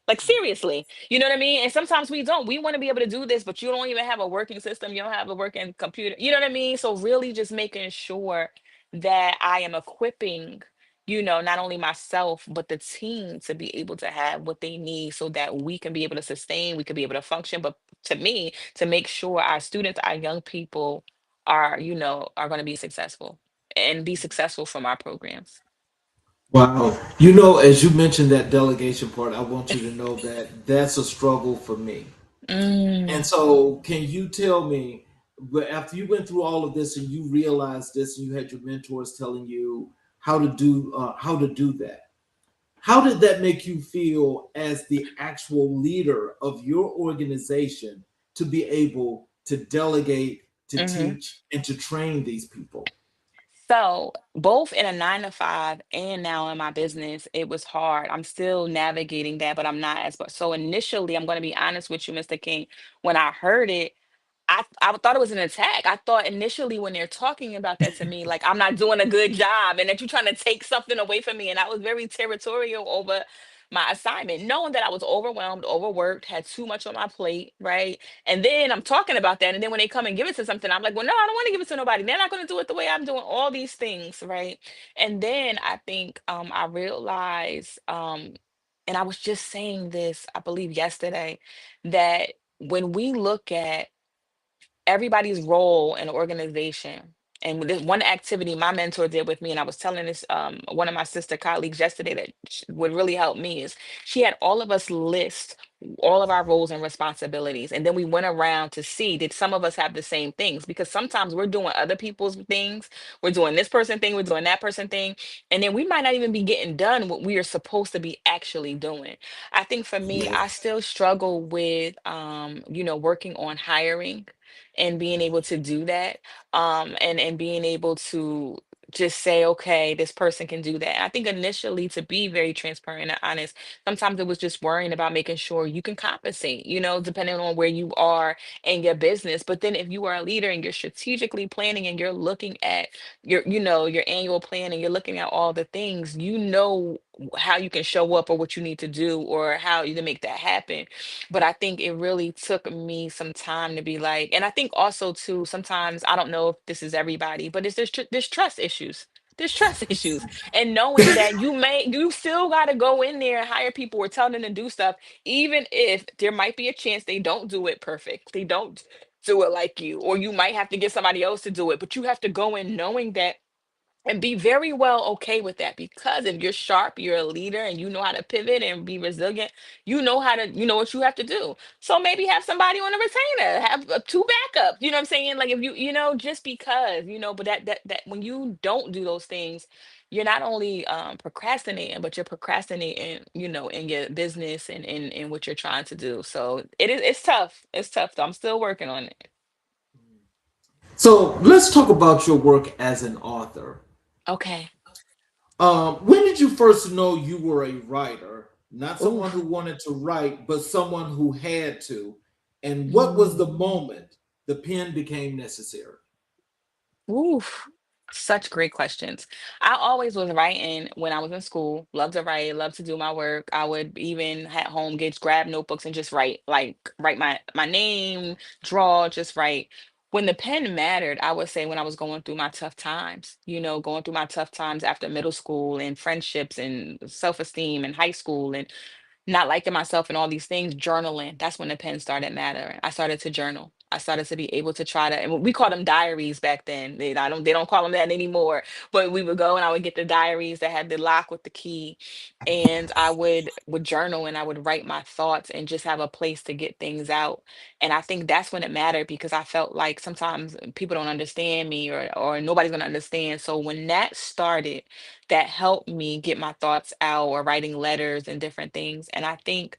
Like seriously, you know what I mean? And sometimes we don't. We want to be able to do this, but you don't even have a working system. You don't have a working computer. You know what I mean? So really just making sure that I am equipping, not only myself, but the team to be able to have what they need, so that we can be able to sustain, we can be able to function. But to me, to make sure our students, our young people are going to be successful, and be successful from our programs. Wow. As you mentioned that delegation part, I want you to know that that's a struggle for me. And Mm, so, can you tell me, but after you went through all of this and you realized this, and you had your mentors telling you how to do that, how did that make you feel as the actual leader of your organization to be able to delegate, to mhm. teach, and to train these people? So, both in a 9 to 5 and now in my business, it was hard. I'm still navigating that, but I'm not as but so initially, I'm going to be honest with you, Mr. King. When I heard it, I thought it was an attack. I thought initially, when they're talking about that to me, like I'm not doing a good job, and that you're trying to take something away from me. And I was very territorial over. my assignment, knowing that I was overwhelmed, overworked, had too much on my plate, right? And then I'm talking about that. And then when they come and give it to something, I'm like, well, no, I don't want to give it to nobody. They're not going to do it the way I'm doing all these things, right? And then I think I realized, and I was just saying this, I believe yesterday, that when we look at everybody's role in the organization. And with this one activity my mentor did with me, and I was telling this one of my sister colleagues yesterday that would really help me is she had all of us list all of our roles and responsibilities. And then we went around to see did some of us have the same things? Because sometimes we're doing other people's things, we're doing this person thing, we're doing that person thing, and then we might not even be getting done what we are supposed to be actually doing. I think for me, Yeah. I still struggle with working on hiring and being able to do that, and being able to just say, okay, this person can do that. I think initially, to be very transparent and honest, sometimes it was just worrying about making sure you can compensate, depending on where you are in your business. But then if you are a leader and you're strategically planning and you're looking at your annual plan and you're looking at all the things, how you can show up or what you need to do or how you can make that happen. But I think it really took me some time to be like, and I think also too, sometimes I don't know if this is everybody, but there's trust issues. There's trust issues. And knowing that you still got to go in there and hire people or tell them to do stuff, even if there might be a chance they don't do it perfect. They don't do it like you, or you might have to get somebody else to do it, but you have to go in knowing that and be very well okay with that, because if you're sharp, you're a leader and you know how to pivot and be resilient, you know what you have to do. So maybe have somebody on a retainer, have two backups, you know what I'm saying? Like if just because, but that when you don't do those things, you're not only procrastinating, but you're procrastinating, in your business and in what you're trying to do. So it's tough. It's tough though. I'm still working on it. So let's talk about your work as an author. Okay. When did you first know you were a writer? Not Ooh. someone who wanted to write, but someone who had to. And what was the moment the pen became necessary? Oof, such great questions. I always was writing when I was in school. Love to write, love to do my work. I would even at home get grab notebooks and just write, like write my name, draw, just write. When the pen mattered, I would say when I was going through my tough times, going through my tough times after middle school and friendships and self-esteem and high school and not liking myself and all these things, journaling. That's when the pen started mattering. I started to journal. I started to be able to try to, and we called them diaries back then. They don't call them that anymore. But we would go and I would get the diaries that had the lock with the key, and I would journal and I would write my thoughts and just have a place to get things out. And I think that's when it mattered, because I felt like sometimes people don't understand me, or nobody's gonna understand. So when that started, that helped me get my thoughts out, or writing letters and different things. And I think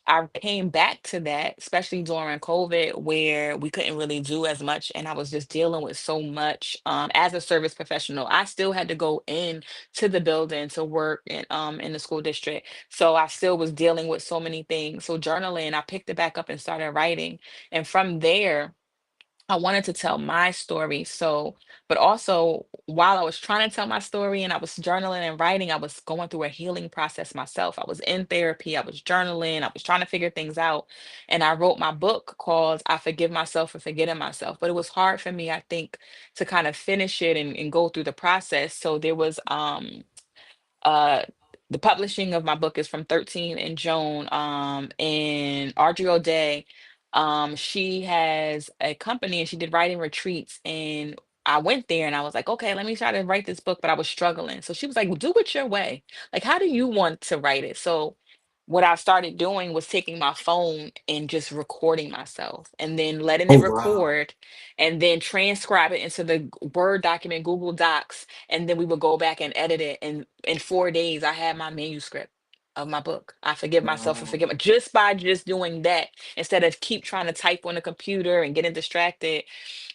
I came back to that, especially during COVID, where we couldn't really do as much. And I was just dealing with so much. As a service professional, I still had to go in to the building to work in the school district. So I still was dealing with so many things. So journaling, I picked it back up and started writing. And from there, I wanted to tell my story. So, but also while I was trying to tell my story and I was journaling and writing, I was going through a healing process myself. I was in therapy, I was journaling, I was trying to figure things out. And I wrote my book called I Forgive Myself for Forgetting Myself. But it was hard for me, I think, to kind of finish it and go through the process. So there was uh the publishing of my book is from 13 and Joan, and Audrey O'Day. She has a company and she did writing retreats, and I went there and I was like, okay, let me try to write this book, but I was struggling. So she was like, well, do it your way. Like, how do you want to write it? So what I started doing was taking my phone and just recording myself and then letting it Oh, wow. record and then transcribe it into the Word document, Google Docs, and then we would go back and edit it. And in 4 days, I had my manuscript of my book. I forgive myself for Wow. forgive just by just doing that, instead of keep trying to type on the computer and getting distracted.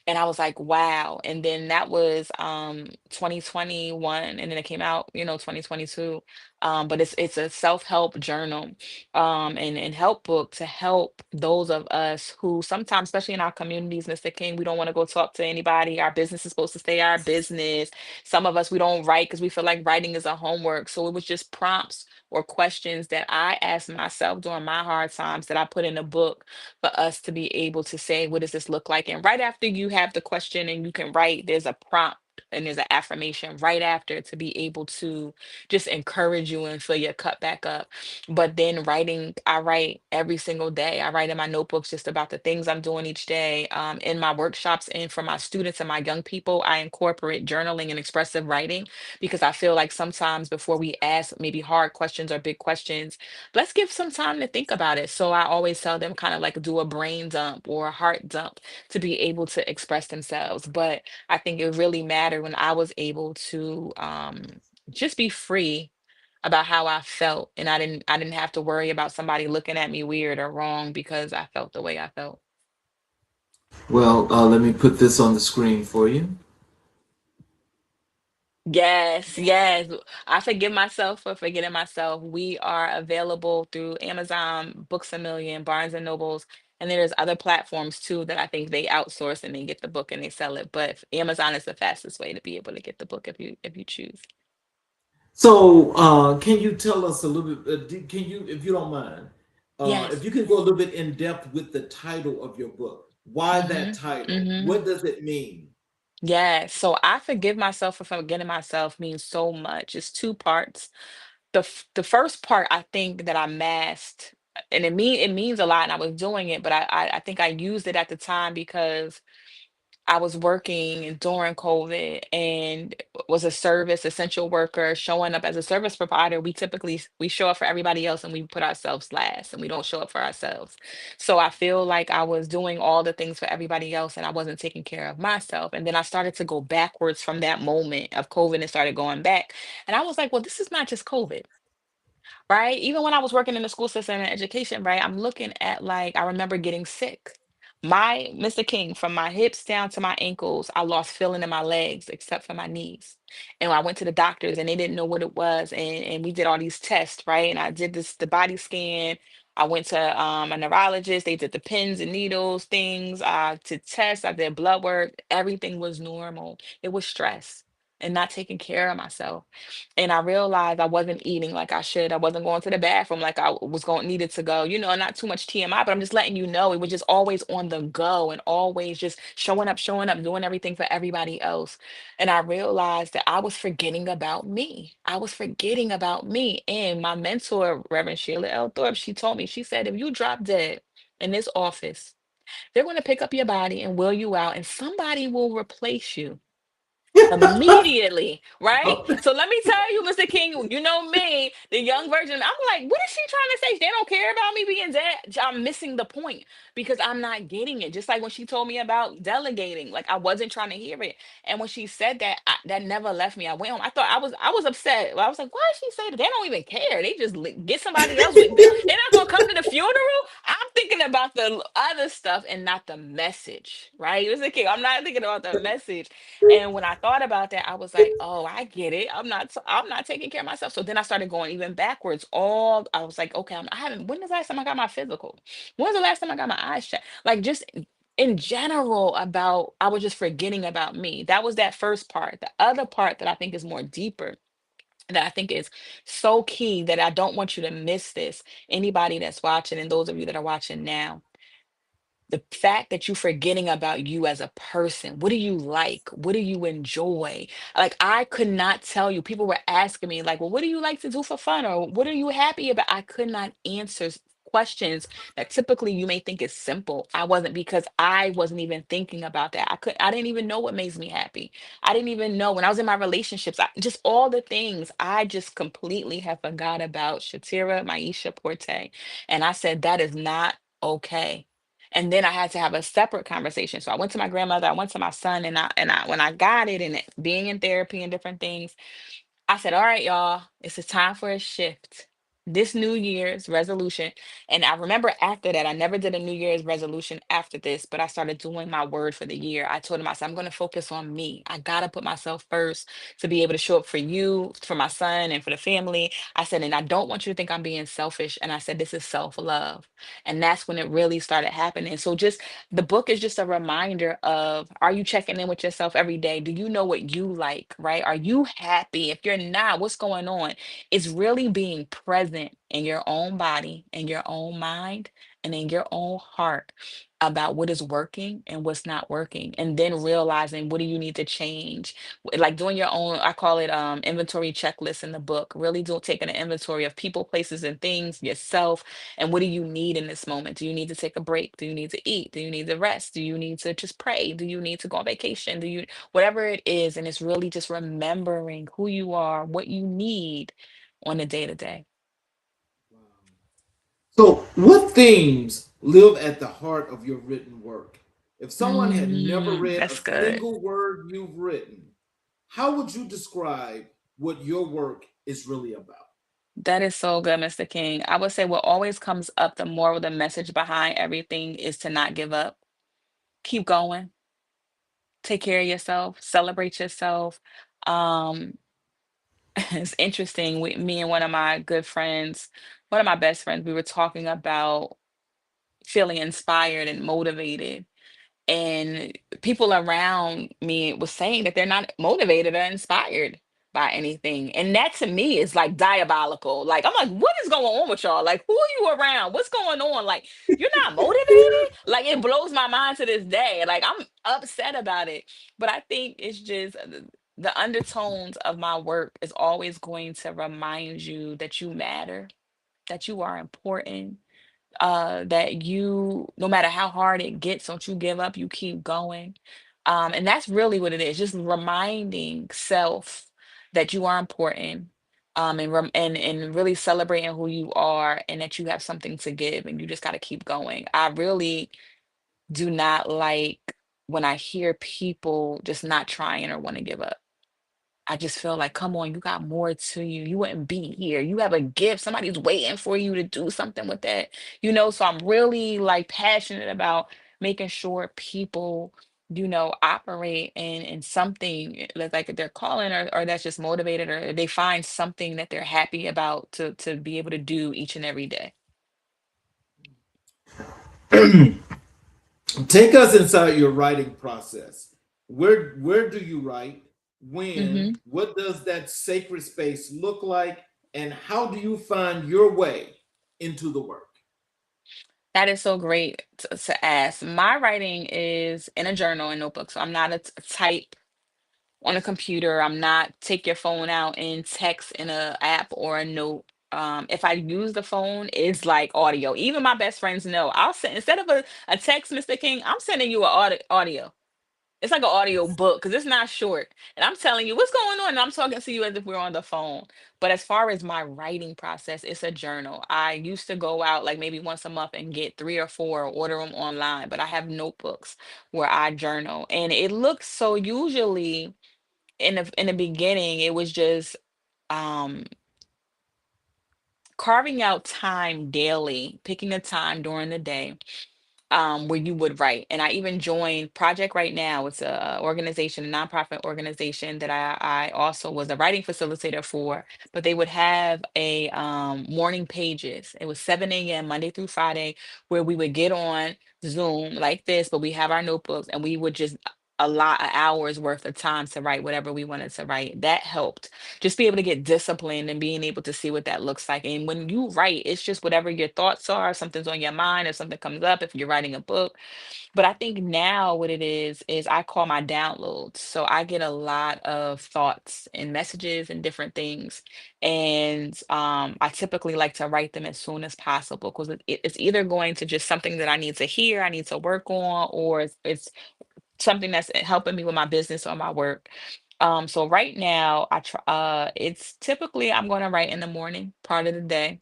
And I was like, wow. And then that was 2021, and then it came out, 2022. But it's a self-help journal, and help book to help those of us who sometimes, especially in our communities, Mr. King, we don't want to go talk to anybody. Our business is supposed to stay our business. Some of us, we don't write because we feel like writing is a homework. So it was just prompts or questions that I asked myself during my hard times that I put in a book for us to be able to say, what does this look like? And right after you have the question and you can write, there's a prompt and there's an affirmation right after to be able to just encourage you and fill your cup back up. But then writing, I write every single day. I write in my notebooks just about the things I'm doing each day. In my workshops and for my students and my young people, I incorporate journaling and expressive writing because I feel like sometimes before we ask maybe hard questions or big questions, let's give some time to think about it. So I always tell them kind of like do a brain dump or a heart dump to be able to express themselves. But I think it really mattered when I was able to just be free about how I felt, and I didn't have to worry about somebody looking at me weird or wrong because I felt the way I felt. Well, let me put this on the screen for you. Yes, yes. I forgive myself for forgetting myself. We are available through Amazon, Books a Million, Barnes and Nobles, and then there's other platforms too that I think they outsource and they get the book and they sell it. But Amazon is the fastest way to be able to get the book if you choose. So, can you tell us a little bit? Can you, if you don't mind, if Yes. you can go a little bit in depth with the title of your book? Why that Mm-hmm. title? Mm-hmm. What does it mean? Yeah. So I forgive myself for forgetting myself means so much. It's two parts. The first part I think that I masked, and it means a lot, and I was doing it, but I think I used it at the time because I was working during COVID and was a service essential worker showing up as a service provider. We typically we show up for everybody else and we put ourselves last and we don't show up for ourselves. So I feel like I was doing all the things for everybody else and I wasn't taking care of myself. And then I started to go backwards from that moment of COVID and started going back. And I was like, well, this is not just COVID, right? Even when I was working in the school system and education, right? I'm looking at like, I remember getting sick. My Mr. King, from my hips down to my ankles, I lost feeling in my legs except for my knees. And I went to the doctors and they didn't know what it was. And we did all these tests, right? And I did the body scan. I went to a neurologist. They did the pins and needles things to test. I did blood work. Everything was normal. It was stress and not taking care of myself. And I realized I wasn't eating like I should. I wasn't going to the bathroom like I was going needed to go. Not too much TMI, but I'm just letting you know it was just always on the go and always just showing up, doing everything for everybody else. And I realized that I was forgetting about me. I was forgetting about me. And my mentor, Reverend Sheila L. Thorpe, she told me, she said, if you drop dead in this office, they're going to pick up your body and wheel you out, and somebody will replace you immediately, right? So let me tell you, Mr. King, you know me, the young virgin. I'm like, what is she trying to say? They don't care about me being dead. I'm missing the point because I'm not getting it. Just like when she told me about delegating, like I wasn't trying to hear it. And when she said that, that never left me. I went home. I was upset. I was like, why did she say that? They don't even care. They just get somebody else with. They're not gonna come to the funeral. I'm thinking about the other stuff and not the message, right? Mr. King, I'm not thinking about the message. And when I thought about that, I was like, "Oh, I get it. I'm not taking care of myself." So then I started going even backwards. All I was like, "Okay, I haven't. When was the last time I got my physical? When was the last time I got my eyes checked? Like just in general about I was just forgetting about me. That was that first part. The other part that I think is more deeper, that I think is so key that I don't want you to miss this. Anybody that's watching and those of you that are watching now, the fact that you're forgetting about you as a person. What do you like? What do you enjoy? Like I could not tell you. People were asking me like, well, what do you like to do for fun, or what are you happy about? I could not answer questions that typically you may think is simple. I wasn't, because I wasn't even thinking about that. I didn't even know what makes me happy. I didn't even know when I was in my relationships, just all the things I just completely have forgot about Shatira, Maisha, Porte. And I said, that is not okay. And then I had to have a separate conversation. So I went to my grandmother, I went to my son, and I when I got it and being in therapy and different things, I said, all right, y'all, it's a time for a shift. this New Year's resolution. And I remember after that, I never did a New Year's resolution after this, but I started doing my word for the year. I told myself, I'm going to focus on me. I got to put myself first to be able to show up for you, for my son, and for the family. I said, and I don't want you to think I'm being selfish. And I said, this is self love. And that's when it really started happening. So, just the book is just a reminder of, are you checking in with yourself every day? Do you know what you like, right? Are you happy? If you're not, what's going on? It's really being present in your own body, in your own mind, and in your own heart about what is working and what's not working. And then realizing, what do you need to change? Like doing your own, I call it inventory checklist in the book. Really do taking an inventory of people, places, and things, yourself, and what do you need in this moment? Do you need to take a break? Do you need to eat? Do you need to rest? Do you need to just pray? Do you need to go on vacation? Do you, whatever it is? And it's really just remembering who you are, what you need on a day to day. So, what themes live at the heart of your written work? If someone had never read a That's good. single word you've written, how would you describe what your work is really about? That is so good, Mr. King. I would say what always comes up, the moral, the message behind everything is to not give up. Keep going. Take care of yourself. Celebrate yourself. Um, it's interesting. With me and one of my good friends, one of my best friends, we were talking about feeling inspired and motivated, and people around me was saying that they're not motivated or inspired by anything, and that to me is like diabolical. Like, I'm like, what is going on with y'all? Like, who are you around? What's going on? Like, you're not motivated? Like, it blows my mind to this day. Like, I'm upset about it. But I think it's just the undertones of my work is always going to remind you that you matter, that you are important, that you, no matter how hard it gets, don't you give up, you keep going. And that's really what it is, just reminding self that you are important, and really celebrating who you are, and that you have something to give, and you just got to keep going. I really do not like when I hear people just not trying or want to give up. I just feel like, come on, you got more to you. You wouldn't be here. You have a gift. Somebody's waiting for you to do something with that. So I'm really like passionate about making sure people, operate in something that's like they're calling, or that's just motivated, or they find something that they're happy about to be able to do each and every day. Take us inside your writing process. Where do you write? When? Hmm. What does that sacred space look like? And how do you find your way into the work? That is so great to ask. My writing is in a journal and notebook. So I'm not a type on a computer. I'm not take your phone out and text in a app or a note. If I use the phone, it's like audio. Even my best friends know. I'll send, instead of a text, Mr. King, I'm sending you an audio. It's like an audio book because it's not short. And I'm telling you what's going on. And I'm talking to you as if we're on the phone. But as far as my writing process, it's a journal. I used to go out like maybe once a month and get three or four, or order them online. But I have notebooks where I journal. And it looks so, usually in the beginning, it was just um carving out time daily, picking a time during the day, where you would write. And I even joined Project Right Now. It's a organization, a nonprofit organization that I also was a writing facilitator for. But they would have a morning pages. It was 7 a.m. Monday through Friday, where we would get on Zoom like this, but we have our notebooks, and we would just a lot of hours worth of time to write whatever we wanted to write. That helped just be able to get disciplined and being able to see what that looks like. And when you write, it's just whatever your thoughts are, if something's on your mind, if something comes up, if you're writing a book. But I think now what it is I call my downloads. So I get a lot of thoughts and messages and different things. And I typically like to write them as soon as possible, because it's either going to just something that I need to hear, I need to work on, or it's something that's helping me with my business or my work. So right now, I try. It's typically I'm going to write in the morning part of the day.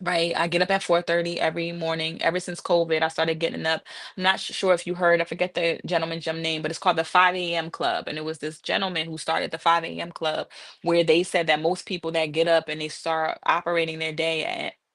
Right. I get up at 4:30 every morning. Ever since COVID, I started getting up. I'm not sure if you heard, I forget the gentleman's name, but it's called the 5 a.m. Club. And it was this gentleman who started the 5 a.m. Club, where they said that most people that get up and they start operating their day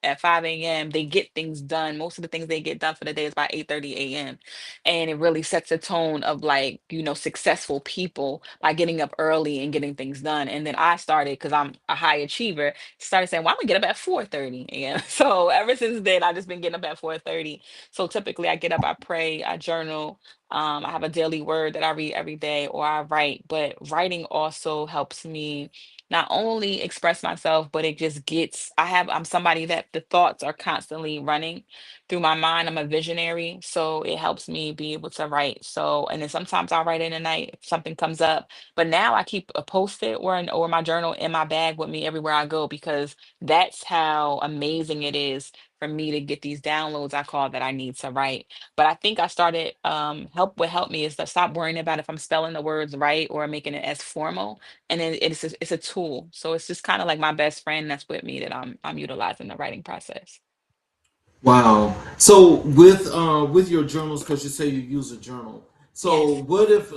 at 5 a.m., they get things done. Most of the things they get done for the day is by 8:30 a.m. And it really sets a tone of, like, successful people by getting up early and getting things done. And then I started, because I'm a high achiever, started saying, well, I'm gonna get up at 4:30 a.m. So ever since then, I've just been getting up at 4:30. So typically I get up, I pray, I journal. I have a daily word that I read every day, or I write. But writing also helps me not only express myself, but it just gets, I'm somebody that the thoughts are constantly running through my mind. I'm a visionary. So it helps me be able to write. So, and then sometimes I'll write in the night if something comes up, but now I keep a post-it or my journal in my bag with me everywhere I go, because that's how amazing it is for me to get these downloads I call that I need to write. But I think I started, what helped me is to stop worrying about if I'm spelling the words right or making it as formal. And then it's a tool. So it's just kind of like my best friend that's with me, that I'm utilizing the writing process. Wow. So with your journals, because you say you use a journal. So Yes. what if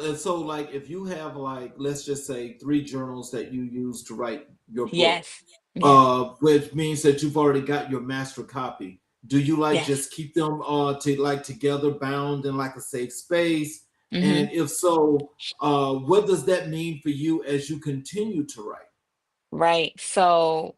like if you have, like, let's just say, three journals that you use to write your book, Yes. Yes. which means that you've already got your master copy. Do you like Yes. just keep them together, bound in like a safe space? Hmm. And if so, what does that mean for you as you continue to write? Right. So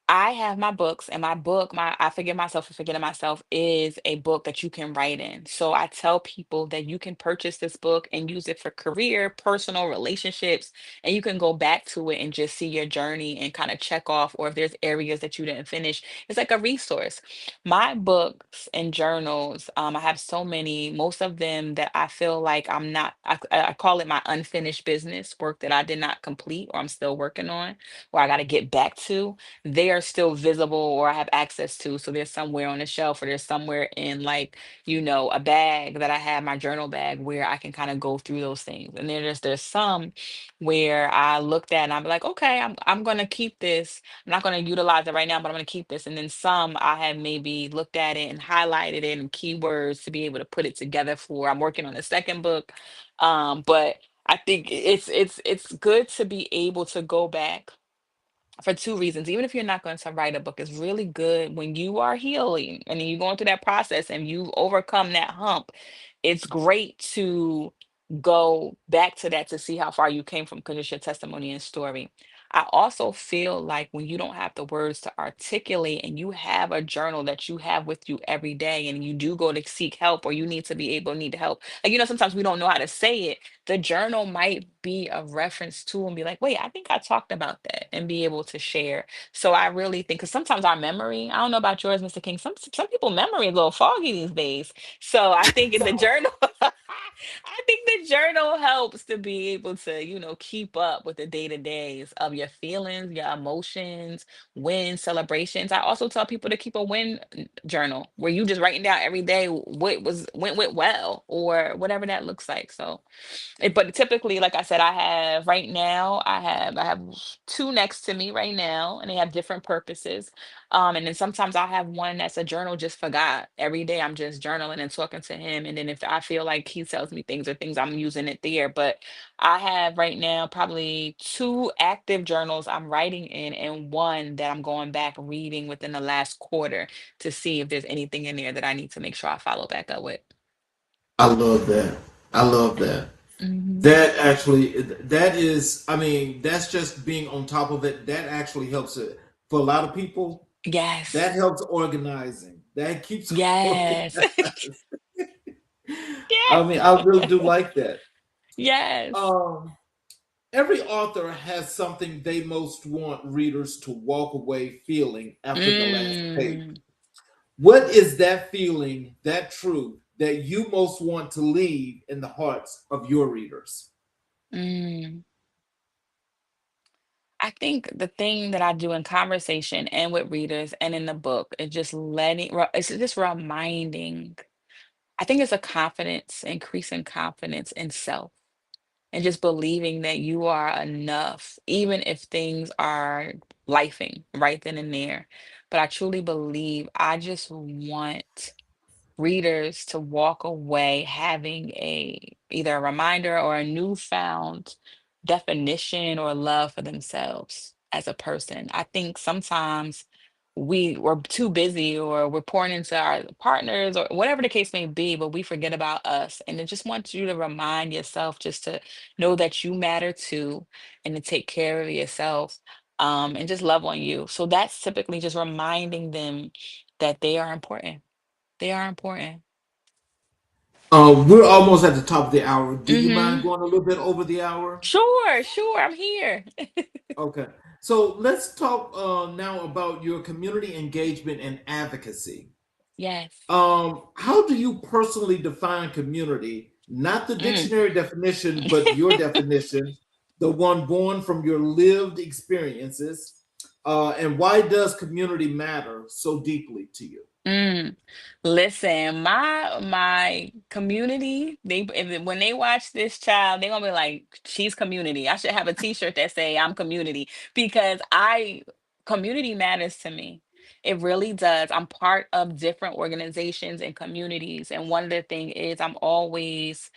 I have my books, and my book, my I Forgive Myself for Forgetting Myself, is a book that you can write in. So I tell people that you can purchase this book and use it for career, personal, relationships, and you can go back to it and just see your journey and kind of check off, or if there's areas that you didn't finish. It's like a resource. My books and journals, I have so many, most of them that I feel like I'm not, I call it my unfinished business, work that I did not complete or I'm still working on, or I got to get back to, they are still visible or I have access to. So they're somewhere on the shelf, or there's somewhere in, like, a bag that I have, my journal bag, where I can kind of go through those things. And then there's some where I looked at and I'm like, okay, I'm gonna keep this. I'm not gonna utilize it right now, but I'm gonna keep this. And then some I have maybe looked at it and highlighted it in keywords to be able to put it together for. I'm working on a second book. But I think it's good to be able to go back for two reasons. Even if you're not going to write a book, it's really good when you are healing and you're going through that process and you've overcome that hump. It's great to go back to that to see how far you came from, because it's your testimony and story. I also feel like when you don't have the words to articulate and you have a journal that you have with you every day, and you do go to seek help, or you need help. Like, sometimes we don't know how to say it. The journal might be a reference to and be like, wait, I think I talked about that, and be able to share. So I really think, because sometimes our memory, I don't know about yours, Mr. King, some people memory is a little foggy these days. So I think in the journal, I think the journal helps to be able to, keep up with the day to days of your feelings, your emotions, wins, celebrations. I also tell people to keep a win journal, where you just writing down every day what went well, or whatever that looks like. So but typically, like I said, I have two next to me right now, and they have different purposes. And then sometimes I'll have one that's a journal just for God. Every day I'm just journaling and talking to him. And then if I feel like he tells me things or things, I'm using it there. But I have right now probably two active journals I'm writing in, and one that I'm going back reading within the last quarter to see if there's anything in there that I need to make sure I follow back up with. I love that. I love that. Hmm. That is, I mean, that's just being on top of it. That actually helps it for a lot of people. That Yes. helps organizing. That keeps Yes. organized. I Yes. mean, I really do like that. Yes. Um, every author has something they most want readers to walk away feeling after the last page. Mm, What is that feeling, that truth that you most want to leave in the hearts of your readers? mm. I think the thing that I do in conversation and with readers and in the book is just it's just reminding. I think it's a confidence, increasing confidence in self, and just believing that you are enough, even if things are lifing right then and there. but I truly believe I just want readers to walk away having a either a reminder or a newfound definition or love for themselves as a person. I think sometimes we're too busy or we're pouring into our partners or whatever the case may be, but we forget about us. And I just want you to remind yourself just to know that you matter too and to take care of yourself, and just love on you. So that's typically just reminding them that they are important. They are important. We're almost at the top of the hour. Do you mind Mhm. going a little bit over the hour? Sure, sure, I'm here. Okay. So let's talk now about your community engagement and advocacy. Yes. How do you personally define community? Not the Mm. dictionary definition, but your definition, the one born from your lived experiences. And why does community matter so deeply to you? Mm. Listen, my community, when they watch this child, they're gonna be like, she's community. I should have a t-shirt that say I'm community because I community matters to me. It really does. I'm part of different organizations and communities. And one of the things is I'm always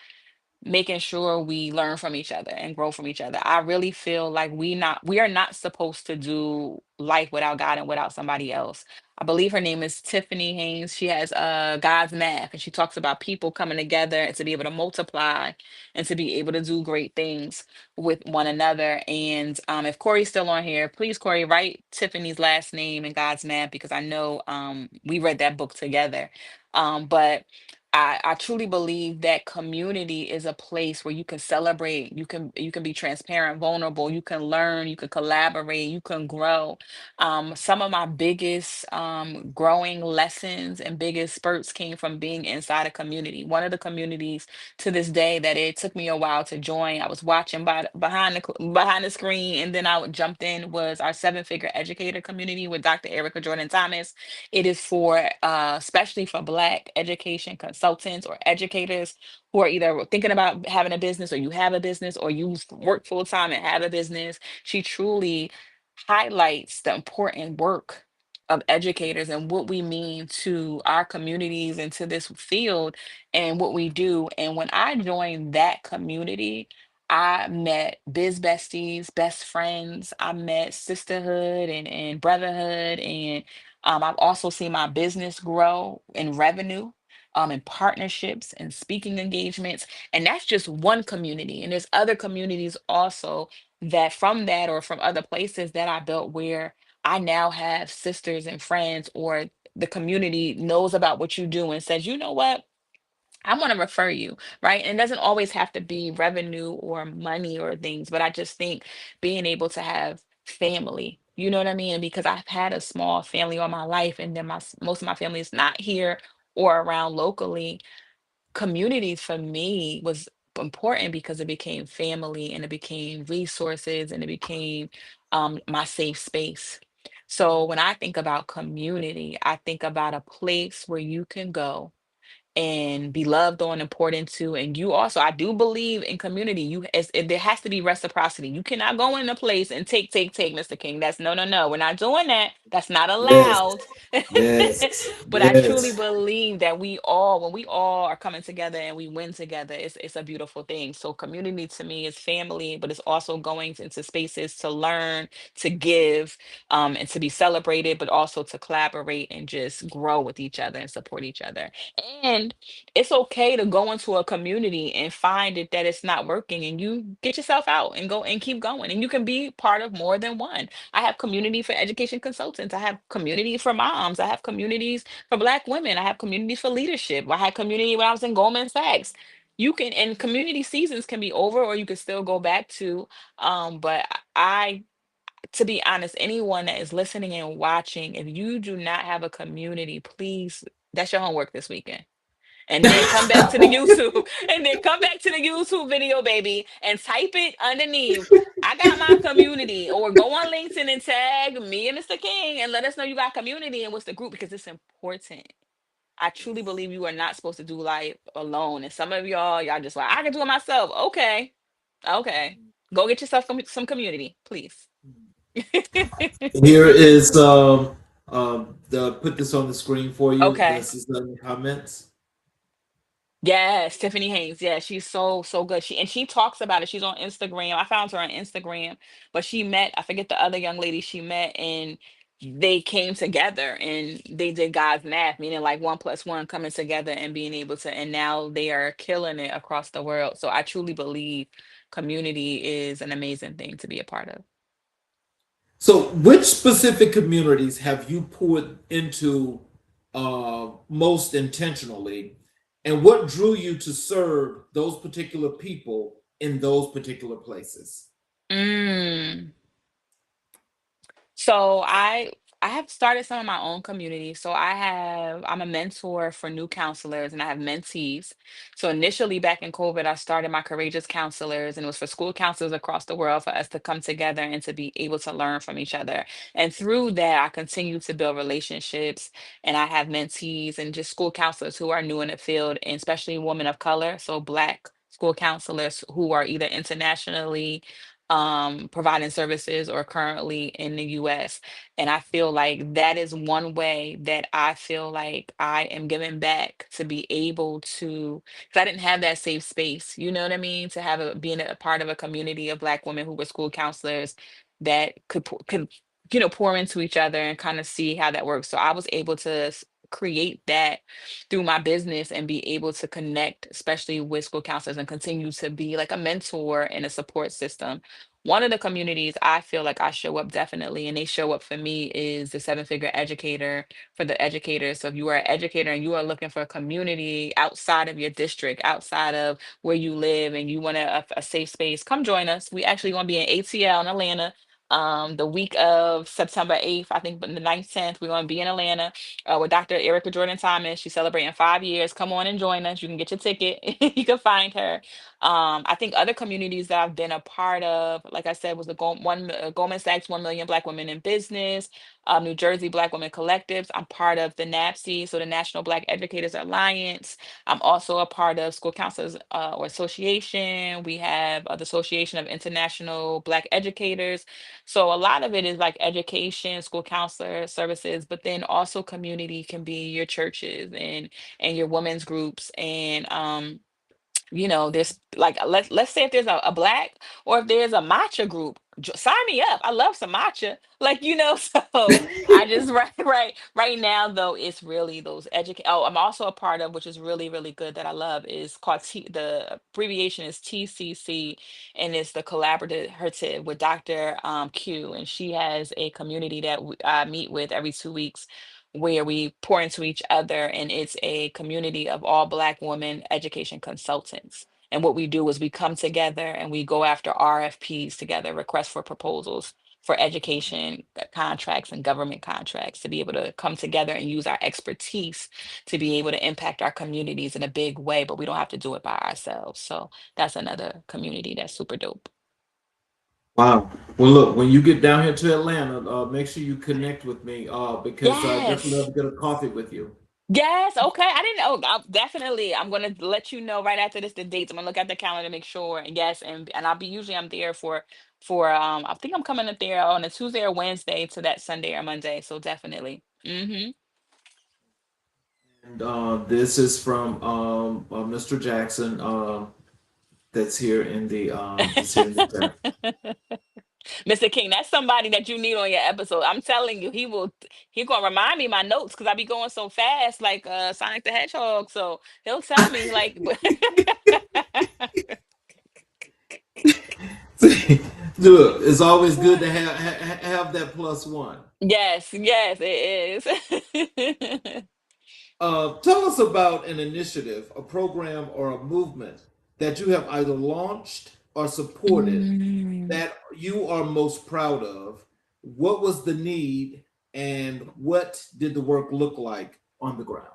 making sure we learn from each other and grow from each other. I really feel like we are not supposed to do life without God and without somebody else. I believe her name is Tiffany Haynes. She has God's math and she talks about people coming together and to be able to multiply and to be able to do great things with one another. And if Corey's still on here, please Corey, write Tiffany's last name in God's math because I know we read that book together. But I truly believe that community is a place where you can celebrate, you can be transparent, vulnerable, you can learn, you can collaborate, you can grow. Some of my biggest growing lessons and biggest spurts came from being inside a community. One of the communities to this day that it took me a while to join, I was watching behind the screen, and then jumped in was our seven-figure educator community with Dr. Erica Jordan Thomas. It is for especially for Black education consultants or educators who are either thinking about having a business or you have a business or you work full time and have a business. She truly highlights the important work of educators and what we mean to our communities and to this field and what we do. And when I joined that community, I met biz besties, best friends. I met sisterhood and brotherhood, and I've also seen my business grow in revenue, in partnerships and speaking engagements. And that's just one community. And there's other communities also that from that or from other places that I built where I now have sisters and friends, or the community knows about what you do and says, you know what? I want to refer you, right? And it doesn't always have to be revenue or money or things, but I just think being able to have family, you know what I mean? Because I've had a small family all my life, and then most of my family is not here or around locally. Community for me was important because it became family and it became resources and it became my safe space. So when I think about community, I think about a place where you can go and be loved on and poured into. And you also, I do believe in community. There has to be reciprocity. You cannot go in a place and take, Mr. King. That's no, no, no. We're not doing that. That's not Yes, allowed. yes, But I truly yes. believe that when we all are coming together and we win together, it's a beautiful thing. So community to me is family, but it's also going into spaces to learn, to give, and to be celebrated, but also to collaborate and just grow with each other and support each other. And it's okay to go into a community and find it that it's not working, and you get yourself out and go and keep going. And you can be part of more than one. I have community for education consultants. I have community for moms. I have communities for Black women. I have communities for leadership. I had community when I was in Goldman Sachs. You can, and community seasons can be over, or you can still go back to. But to be honest, anyone that is listening and watching, if you do not have a community, please, that's your homework this weekend. And then come back to the YouTube and then come back to the YouTube video, baby, and type it underneath. I got my community, or go on LinkedIn and tag me and Mr. King and let us know you got community and what's the group, because it's important. I truly believe you are not supposed to do life alone. And some of y'all just like, I can do it myself. Okay. Okay. Go get yourself some community, please. Here is put this on the screen for you. Okay. This is in the comments. Yes, Tiffany Haynes. Yeah, she's so good. She talks about it. She's on Instagram. I found her on Instagram, but she met, I forget the other young lady she met, and they came together and they did God's math, meaning like one plus one coming together and being able to, and now they are killing it across the world. So I truly believe community is an amazing thing to be a part of. So, which specific communities have you poured into most intentionally, and what drew you to serve those particular people in those particular places? Mm. So I have started some of my own community. So I'm a mentor for new counselors and I have mentees. So initially back in COVID, I started my Courageous Counselors and it was for school counselors across the world for us to come together and to be able to learn from each other. And through that, I continue to build relationships and I have mentees and just school counselors who are new in the field, and especially women of color. So Black school counselors who are either internationally providing services or currently in the US. And I feel like that is one way that I feel like I am giving back to be able to, because I didn't have that safe space, you know what I mean? To have being a part of a community of Black women who were school counselors that could, pour into each other and kind of see how that works. So I was able to create that through my business and be able to connect, especially with school counselors, and continue to be like a mentor and a support system. One of the communities I feel like I show up definitely, and they show up for me, is the seven figure educator for the educators. So if you are an educator and you are looking for a community outside of your district, outside of where you live, and you want a safe space, come join us. We actually going to be in ATL in Atlanta. The week of September 8th, I think, but the 9th, 10th, we're going to be in Atlanta with Dr. Erica Jordan Thomas. She's celebrating 5 years. Come on and join us. You can get your ticket. You can find her. I think other communities that I've been a part of, like I said, was the Goldman Sachs 1 Million Black Women in Business, New Jersey Black Women Collectives. I'm part of the NAPSE, so the National Black Educators Alliance. I'm also a part of School Counselors or Association. We have the Association of International Black Educators. So a lot of it is like education, school counselor services, but then also community can be your churches and your women's groups and there's like let's say if there's a black or if there's a matcha group, sign me up. I love some matcha, like so I just right now though it's really those educate. Oh, I'm also a part of, which is really good that I love, is called the abbreviation is TCC, and it's the collaborative with Dr. Q, and she has a community that I meet with every 2 weeks where we pour into each other, and it's a community of all Black women education consultants. And what we do is we come together and we go after RFPs together, requests for proposals for education contracts and government contracts, to be able to come together and use our expertise to be able to impact our communities in a big way, but we don't have to do it by ourselves. So that's another community that's super dope. Wow. Well, look, when you get down here to Atlanta, make sure you connect with me because I definitely love Yes. to get a coffee with you. Yes, okay. I didn't know. Definitely. I'm gonna let you know right after this the dates. I'm gonna look at the calendar to make sure. And yes, and I'll be usually I'm there for I think I'm coming up there on a Tuesday or Wednesday to that Sunday or Monday. So definitely. And this is from Mr. Jackson. That's here in the chat. Mr. King, that's somebody that you need on your episode. I'm telling you, he gonna remind me my notes because I be going so fast, like Sonic the Hedgehog. So he'll tell me like Look, it's always good to have that plus one. yes, it is. Tell us about an initiative, a program, or a movement that you have either launched or supported Mm, that you are most proud of. What was the need, and what did the work look like on the ground?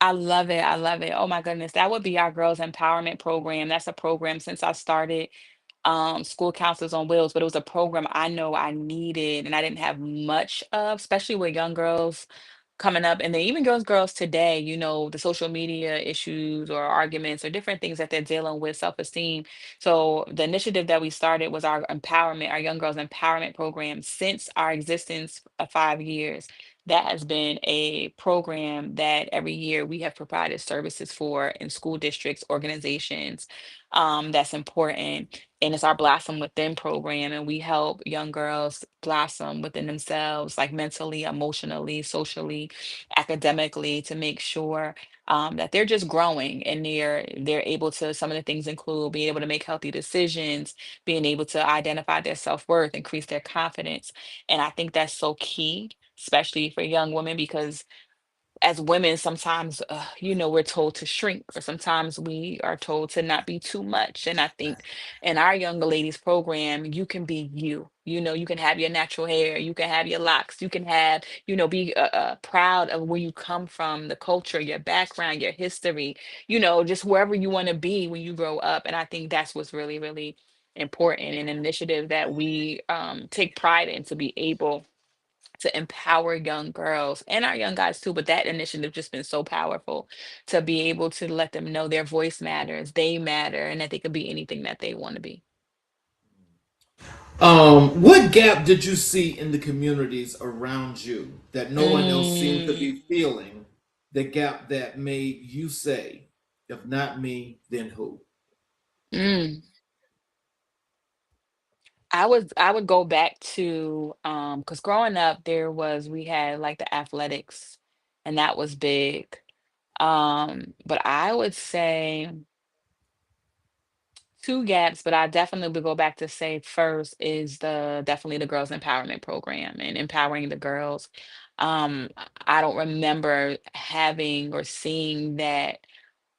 I love it. I love it. Oh my goodness. That would be our girls empowerment program. That's a program since I started school counselors on wheels, but it was a program I know I needed and I didn't have much of, especially with young girls coming up, and then even girls today, the social media issues or arguments or different things that they're dealing with, self-esteem. So the initiative that we started was our young girls empowerment program since our existence of 5 years. that has been a program that every year we have provided services for in school districts, organizations. That's important. And it's our Blossom Within program. And we help young girls blossom within themselves, like mentally, emotionally, socially, academically, to make sure that they're just growing and they're able to, some of the things include being able to make healthy decisions, being able to identify their self-worth, increase their confidence. And I think that's so key, especially for young women, because as women, sometimes, we're told to shrink, or sometimes we are told to not be too much. And I think in our Younger Ladies program, you can be you. You can have your natural hair, you can have your locks, you can have, be proud of where you come from, the culture, your background, your history, just wherever you want to be when you grow up. And I think that's what's really, really important, an initiative that we take pride in, to be able to empower young girls and our young guys too. But that initiative just been so powerful, to be able to let them know their voice matters, they matter, and that they could be anything that they want to be. What gap did you see in the communities around you that no one else seemed to Mm, be feeling? The gap that made you say, if not me, then who? mm. I would go back to because growing up we had like the athletics, and that was big. But I would say two gaps, but I definitely would go back to say first is the definitely the girls empowerment program and empowering the girls. I don't remember having or seeing that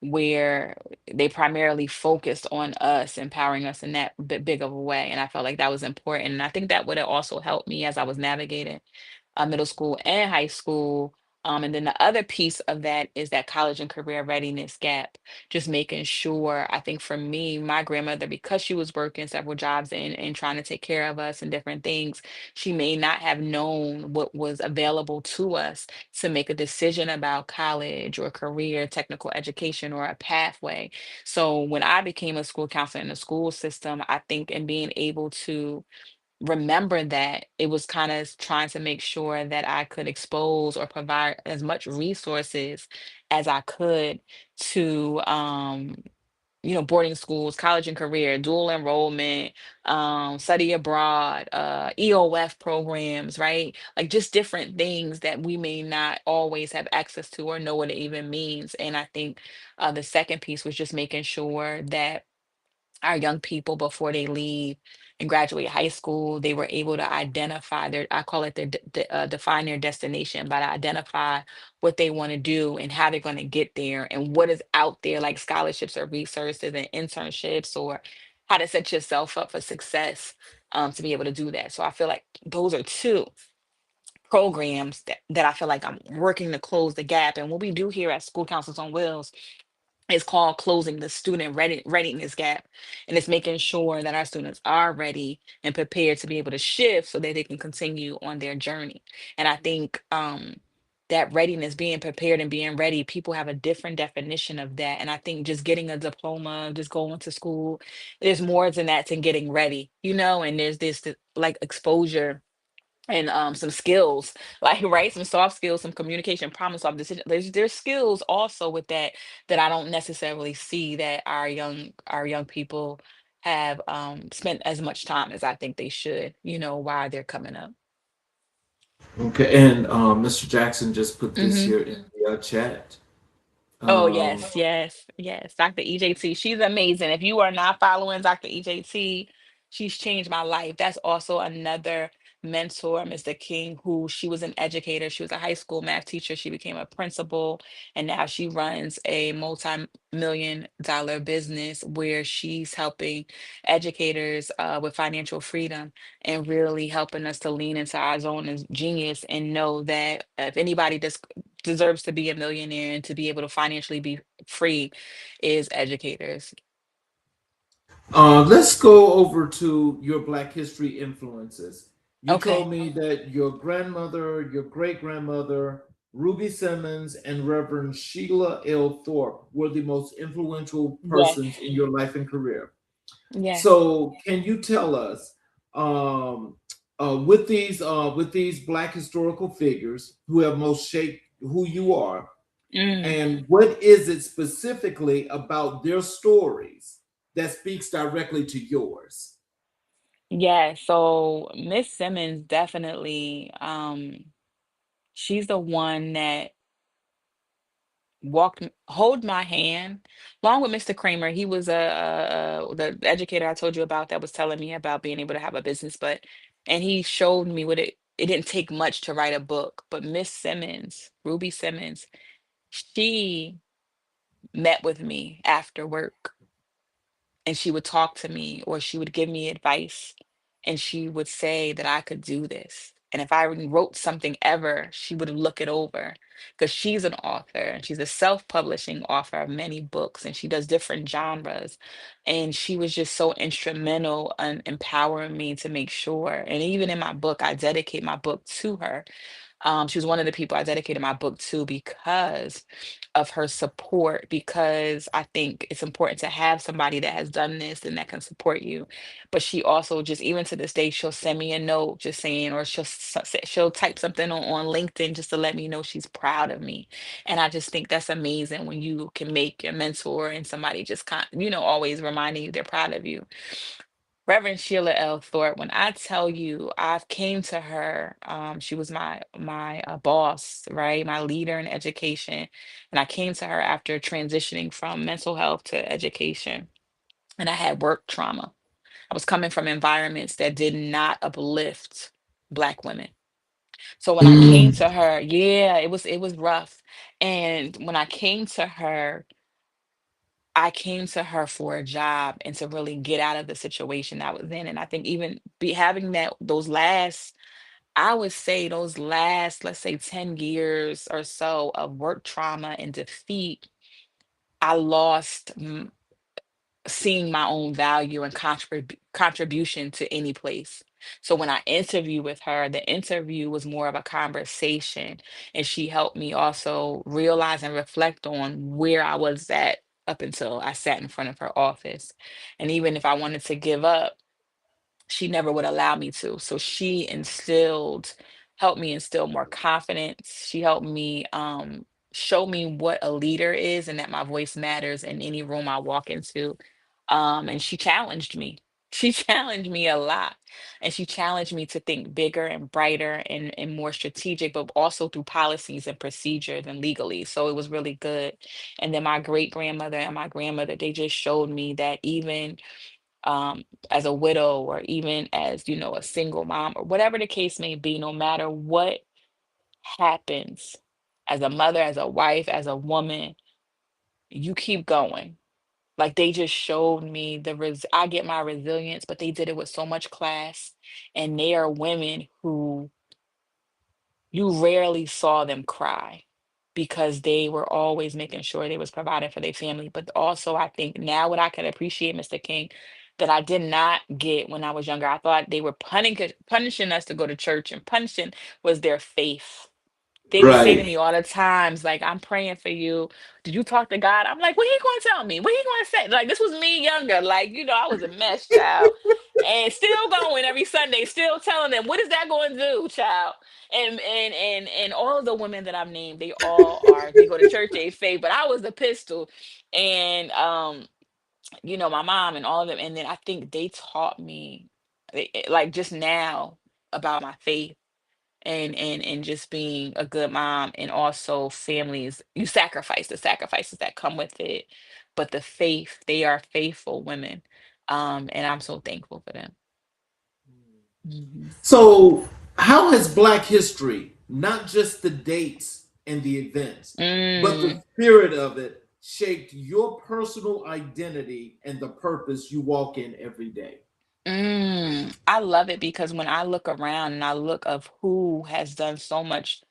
where they primarily focused on us, empowering us in that big of a way. And I felt like that was important. And I think that would have also helped me as I was navigating middle school and high school. And then the other piece of that is that college and career readiness gap, just making sure, I think for me, my grandmother, because she was working several jobs and trying to take care of us and different things, she may not have known what was available to us to make a decision about college or career, technical education, or a pathway. So when I became a school counselor in the school system, I think in being able to remember that it was kind of trying to make sure that I could expose or provide as much resources as I could to boarding schools, college and career, dual enrollment, study abroad, EOF programs, right? Like just different things that we may not always have access to or know what it even means. And I think the second piece was just making sure that our young people, before they leave and graduate high school, they were able to identify their, I call it define their destination, but identify what they want to do and how they're going to get there and what is out there, like scholarships or resources and internships, or how to set yourself up for success, to be able to do that. So I feel like those are two programs that I feel like I'm working to close the gap. And what we do here at School Counselors on Wheels, it's called closing the student readiness gap. And it's making sure that our students are ready and prepared to be able to shift so that they can continue on their journey. And I think that readiness, being prepared and being ready, people have a different definition of that. And I think just getting a diploma, just going to school, there's more than that to getting ready, and there's this like exposure and some skills, like, right, some soft skills, some communication, problem solving, decision. There's skills also with that I don't necessarily see that our young people have spent as much time as I think they should, while they're coming up. Okay, and Mr. Jackson just put this Hmm. here in the chat. Oh, Um, yes, yes, yes. Dr. EJT, she's amazing. If you are not following Dr. EJT, she's changed my life. That's also another mentor, Mr. King, who she was an educator. She was a high school math teacher. She became a principal, and now she runs a multi-million dollar business where she's helping educators with financial freedom and really helping us to lean into our zone of genius and know that if anybody deserves to be a millionaire and to be able to financially be free is educators. let's go over to your Black History influences. You told Okay. me that your grandmother, your great grandmother, Ruby Simmons, and Reverend Sheila L. Thorpe were the most influential Yes. persons in your life and career. Yes. So, can you tell us, um, with these black historical figures who have most shaped who you are, Mm. and what is it specifically about their stories that speaks directly to yours? Yeah, so Miss Simmons definitely, she's the one that hold my hand along with Mr. Kramer. He was the educator I told you about that was telling me about being able to have a business, but and he showed me what it didn't take much to write a book. But Miss Simmons, Ruby Simmons, she met with me after work and she would talk to me or she would give me advice and she would say that I could do this. And if I wrote something ever, she would look it over because she's an author and she's a self-publishing author of many books and she does different genres. And she was just so instrumental in empowering me to make sure. And even in my book, I dedicate my book to her. She was one of the people I dedicated my book to because of her support, because I think it's important to have somebody that has done this and that can support you. But she also just, even to this day, she'll send me a note just saying, or she'll type something on LinkedIn just to let me know she's proud of me. And I just think that's amazing when you can make your mentor and somebody just always reminding you they're proud of you. Reverend Sheila L. Thorpe, when I tell you I've came to her, she was my boss, right? My leader in education. And I came to her after transitioning from mental health to education. And I had work trauma. I was coming from environments that did not uplift Black women. So when I came Mm. to her, yeah, it was rough. And when I came to her, I came to her for a job and to really get out of the situation I was in. And I think even be having I would say those last, let's say 10 years or so of work trauma and defeat, I lost seeing my own value and contribution to any place. So when I interviewed with her, the interview was more of a conversation, and she helped me also realize and reflect on where I was at up until I sat in front of her office. And even if I wanted to give up, she never would allow me to. So helped me instill more confidence. She helped me show me what a leader is and that my voice matters in any room I walk into. And she challenged me. She challenged me a lot. And she challenged me to think bigger and brighter and more strategic, but also through policies and procedures and legally. So it was really good. And then my great grandmother and my grandmother, they just showed me that even as a widow or even as a single mom or whatever the case may be, no matter what happens, as a mother, as a wife, as a woman, you keep going. Like they just showed me I get my resilience, but they did it with so much class. And they are women who you rarely saw them cry because they were always making sure they was providing for their family. But also I think now what I can appreciate, Mr. King, that I did not get when I was younger. I thought they were punishing us to go to church, and punishing was their faith. They would say to Right. me all the times, like, I'm praying for you. Did you talk to God? I'm like, what he gonna tell me? What he gonna say? Like, this was me younger. Like, I was a mess, child. And still going every Sunday, still telling them, what is that going to do, child? And all of the women that I've named, they go to church, they faith, but I was the pistol. And my mom and all of them. And then I think they taught me like just now about my faith and just being a good mom, and also families, you sacrifice the sacrifices that come with it, but the faith, they are faithful women, and I'm so thankful for them. Hmm. So, how has Black history, not just the dates and the events, but the mm, spirit of it, shaped your personal identity and the purpose you walk in every day? I love it because when I look around and I look of who has done so much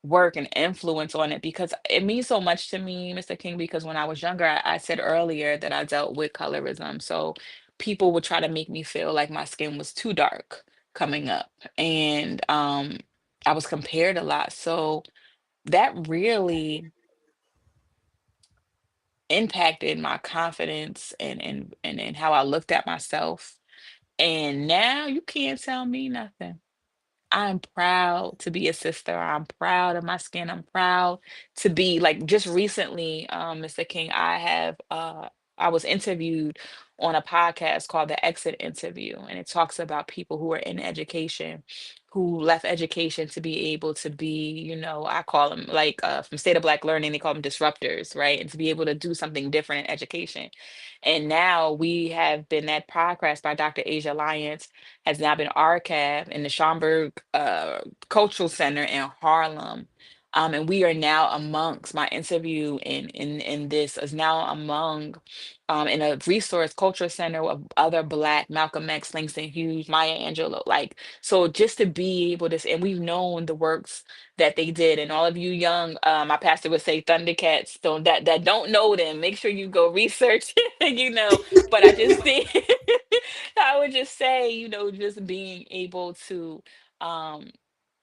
work and influence on it, because it means so much to me, Mr. King, because when I was younger, I said earlier that I dealt with colorism. So people would try to make me feel like my skin was too dark coming up. And I was compared a lot. So that really impacted my confidence and how I looked at myself. And now you can't tell me nothing. I'm proud to be a sister. I'm proud of my skin. I'm proud to be like just recently, Mr. King, I was interviewed on a podcast called The Exit Interview, and it talks about people who are in education, who left education to be able to be, I call them like from State of Black Learning, they call them disruptors, right? And to be able to do something different in education. And now we have been that podcast by Dr. Asia Lyons has now been archived in the Schomburg Cultural Center in Harlem. And we are now amongst my interview in this is now among in a resource culture center of other Black Malcolm X, Langston Hughes, Maya Angelou. Like, so just to be able to, and we've known the works that they did, and all of you young, my pastor would say Thundercats, don't that don't know them, make sure you go research, But I just think I would just say, just being able to um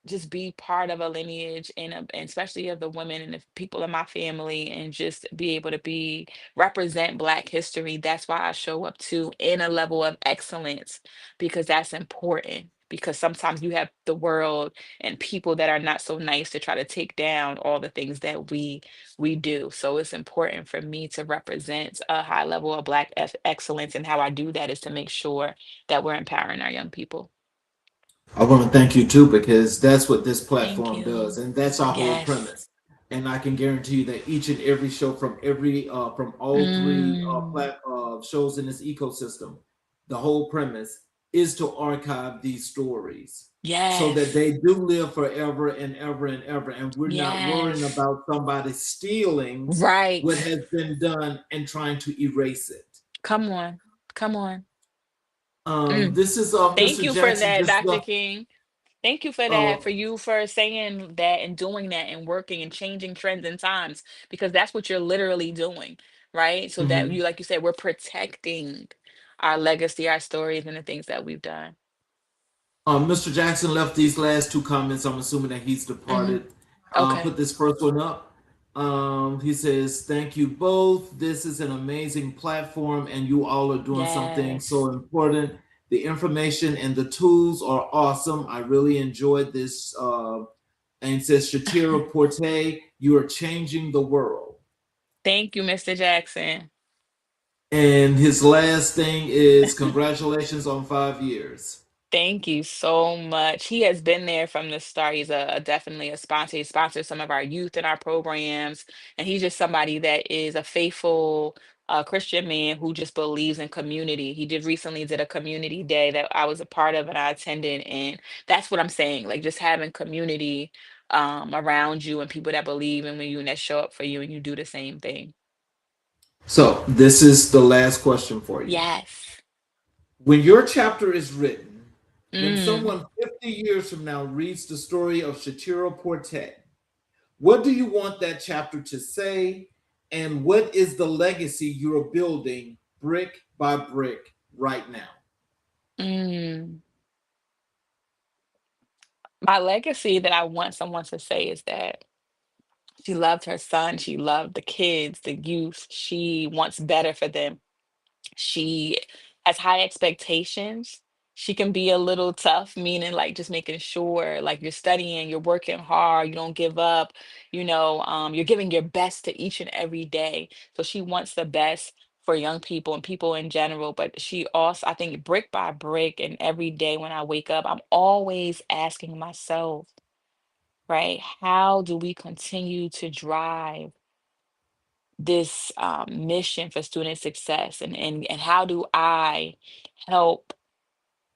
just be part of a lineage and especially of the women and the people in my family and just be able to be represent Black history. That's why I show up too in a level of excellence, because that's important, because sometimes you have the world and people that are not so nice to try to take down all the things that we do. So it's important for me to represent a high level of Black excellence, and how I do that is to make sure that we're empowering our young people. I want to thank you too, because that's what this Thank platform does, you. and that's our whole Yes. premise. And I can guarantee you that each and every show from all three Mm, shows in this ecosystem, the whole premise is to archive these stories so that yes. they do live forever and ever and ever, and we're not worrying Yes. about somebody stealing what Right. has been done and trying to erase it. Come on. Come on. Mm. This is Thank Mr. you for Jackson. that, This is Dr. King. Thank you for uh, that, for you for saying that and doing that and working and changing trends and times, because that's what you're literally doing, right? So that mhm. you, like you said, we're protecting our legacy, our stories, and the things that we've done. Mr. Jackson left these last two comments. I'm assuming that he's Hmm. departed. Okay. Put this first one up. He says, "Thank you both. This is an amazing platform, and you all are doing something Yes. so important. The information and the tools are awesome. I really enjoyed this." And it says, "Shatiera Porte, you are changing the world." Thank you, Mr. Jackson. And his last thing is, "Congratulations on 5 years." Thank you so much. He has been there from the start. He's definitely a sponsor. He sponsors some of our youth in our programs, and he's just somebody that is a faithful Christian man who just believes in community. He did recently did a community day that I was a part of and I attended, and that's what I'm saying. Like just having community around you and people that believe in you and that show up for you and you do the same thing. So this is the last question for you. Yes. When your chapter is written, when Mm. someone 50 years from now reads the story of Shatiera Porte, what do you want that chapter to say? And what is the legacy you're building brick by brick right now? Mm. My legacy that I want someone to say is that she loved her son, she loved the kids, the youth, she wants better for them. She has high expectations. She can be a little tough, meaning like just making sure like you're studying, you're working hard, you don't give up, you're giving your best to each and every day. So she wants the best for young people and people in general. But she also, I think, brick by brick, and every day when I wake up, I'm always asking myself, right? How do we continue to drive this mission for student success? And how do I help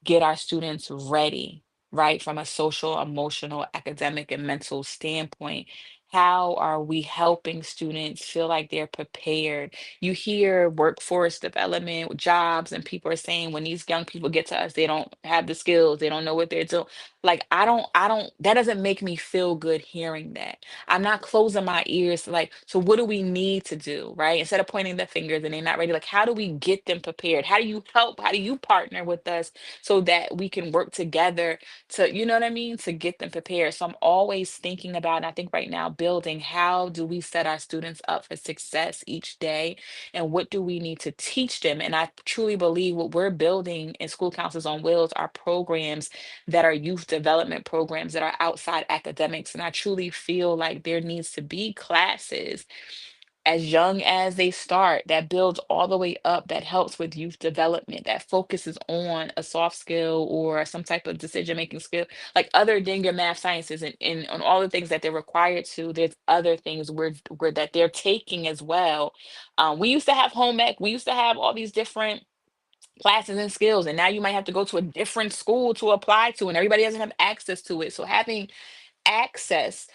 get our students ready, right? From a social, emotional, academic, and mental standpoint. How are we helping students feel like they're prepared? You hear workforce development, jobs, and people are saying when these young people get to us, they don't have the skills, they don't know what they're doing. Like, that doesn't make me feel good hearing that. I'm not closing my ears to like, so what do we need to do, right? Instead of pointing the fingers and they're not ready, like, how do we get them prepared? How do you help? How do you partner with us so that we can work together to, you know what I mean, to get them prepared. So I'm always thinking about, and I think right now, building, how do we set our students up for success each day? And what do we need to teach them? And I truly believe what we're building in School Counselors on Wheels are programs that are youth development programs that are outside academics. And I truly feel like there needs to be classes as young as they start that builds all the way up, that helps with youth development, that focuses on a soft skill or some type of decision making skill, like other than your math sciences and on all the things that they're required to. There's other things where that they're taking as well. We used to have home ec, we used to have all these different classes and skills, and now you might have to go to a different school to apply to, and everybody doesn't have access to it. So having access,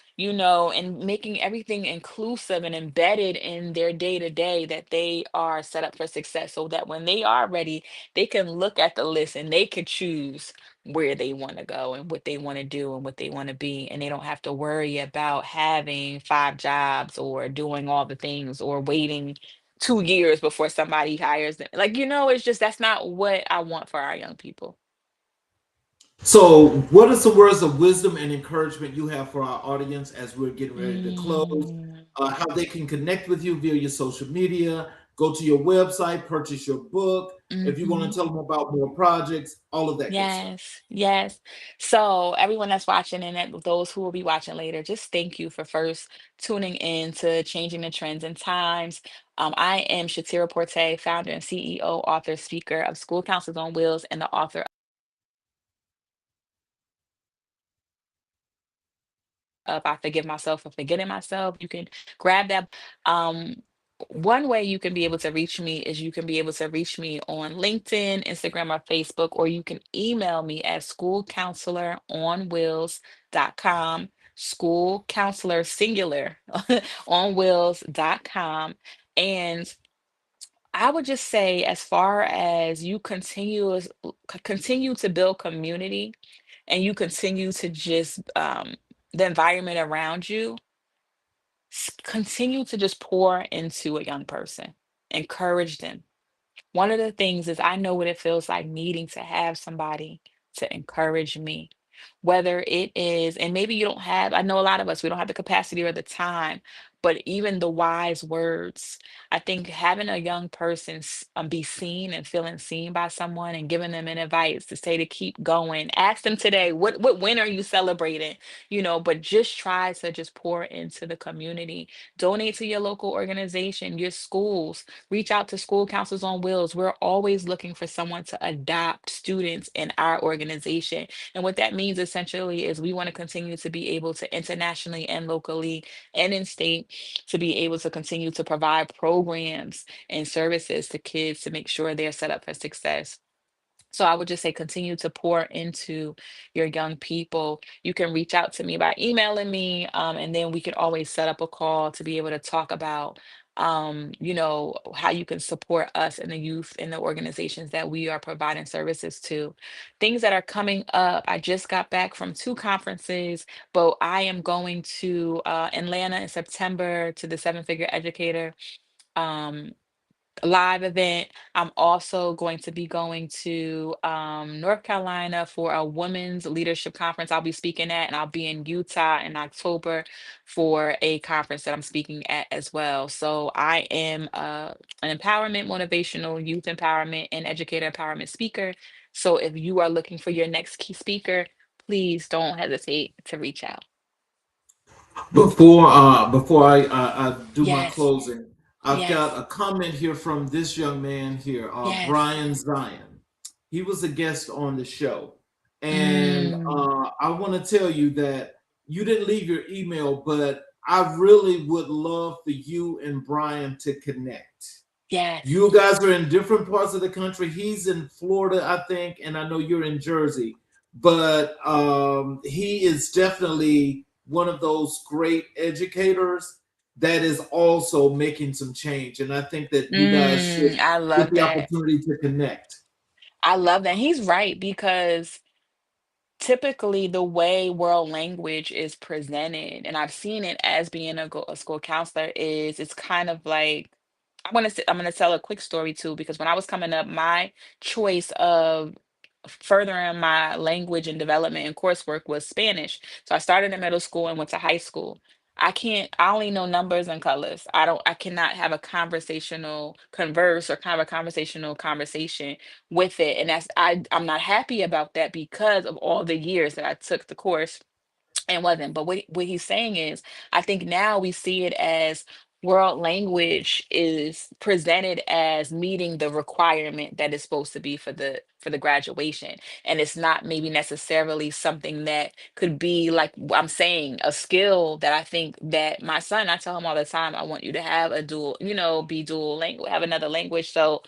and making everything inclusive and embedded in their day to day, that they are set up for success, so that when they are ready, they can look at the list and they could choose where they want to go and what they want to do and what they want to be. And they don't have to worry about having five jobs or doing all the things or waiting 2 years before somebody hires them. Like, it's just that's not what I want for our young people. So, what are some words of wisdom and encouragement you have for our audience as we're getting ready to close? Mm, How they can connect with you via your social media, go to your website, purchase your book. If you want to mhm. tell them about more projects, all of that good stuff. Yes, yes. So everyone that's watching and those who will be watching later, just thank you for first tuning in to Changing the Trends and Times. I am Shatira Porte, founder and CEO, author, speaker of School Counselors on Wheels, and the author of I Forgive Myself for Forgetting Myself. You can grab that. Um, One way you can be able to reach me is you can be able to reach me on LinkedIn, Instagram, or Facebook, or you can email me at schoolcounselor.onwheels.com, school counselor singular on wheels.com. And I would just say, as far as you continue to build community, and you continue to just the environment around you, continue to just pour into a young person, encourage them. One of the things is I know what it feels like needing to have somebody to encourage me. Whether it is, and maybe you don't have, I know a lot of us, we don't have the capacity or the time, but even the wise words. I think having a young person be seen and feeling seen by someone and giving them an advice to say to keep going. Ask them today, what win are you celebrating? But just try to just pour into the community. Donate to your local organization, your schools. Reach out to School Counselors on Wheels. We're always looking for someone to adopt students in our organization. And what that means essentially is we want to continue to be able to internationally and locally and in state to be able to continue to provide programs and services to kids to make sure they're set up for success. So I would just say continue to pour into your young people. You can reach out to me by emailing me, and then we could always set up a call to be able to talk about, how you can support us and the youth and the organizations that we are providing services to. Things that are coming up. I just got back from two conferences, but I am going to Atlanta in September to the Seven Figure Educator. Um, Live event. I'm also going to be going to North Carolina for a women's leadership conference I'll be speaking at, and I'll be in Utah in October for a conference that I'm speaking at as well. So I am an empowerment, motivational, youth empowerment, and educator empowerment speaker. So if you are looking for your next key speaker, please don't hesitate to reach out. Before I do my Yes, closing, I've got yes, a comment here from this young man here, yes. Brian Zion. He was a guest on the show, and Mm, I want to tell you that you didn't leave your email, but I really would love for you and Brian to connect. yes, You guys are in different parts of the country. He's in Florida, I think, and I know you're in Jersey. But he is definitely one of those great educators that is also making some change. And I think that you guys should I get love the that. opportunity to connect. I love that. He's right because typically the way world language is presented, and I've seen it as being a school counselor, is it's kind of like I'm gonna tell a quick story too, because when I was coming up, my choice of furthering my language and development and coursework was Spanish. So I started in middle school and went to high school. I only know numbers and colors. I cannot have a conversational converse or kind of a conversational conversation with it. And I'm not happy about that because of all the years that I took the course and wasn't. But what he's saying is, I think now we see it as world language is presented as meeting the requirement that is supposed to be for the graduation. And it's not maybe necessarily something that could be like I'm saying, a skill that I think that my son, I tell him all the time, I want you to have a dual, be dual language, have another language. So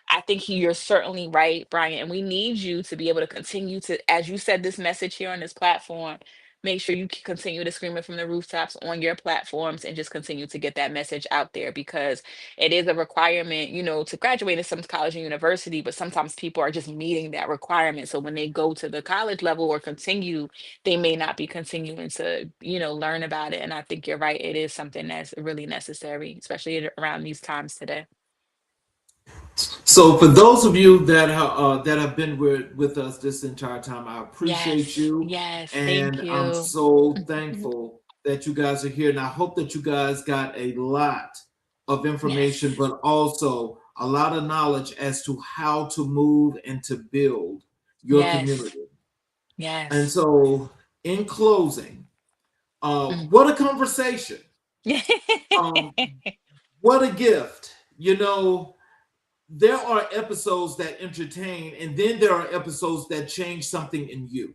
I think you're certainly right, Brian, and we need you to be able to continue to, as you said, this message here on this platform. Make sure you continue to scream it from the rooftops on your platforms and just continue to get that message out there, because it is a requirement, to graduate in some college and university, but sometimes people are just meeting that requirement. So when they go to the college level or continue, they may not be continuing to, learn about it. And I think you're right. It is something that's really necessary, especially around these times today. So for those of you that have been with us this entire time, I appreciate Yes. you, Yes. Thank and I'm you. so thankful that you guys are here. And I hope that you guys got a lot of information, Yes. but also a lot of knowledge as to how to move and to build your Yes. community. And Yes. so, in closing, Mm. what a conversation! Um, what a gift! There are episodes that entertain, and then there are episodes that change something in you,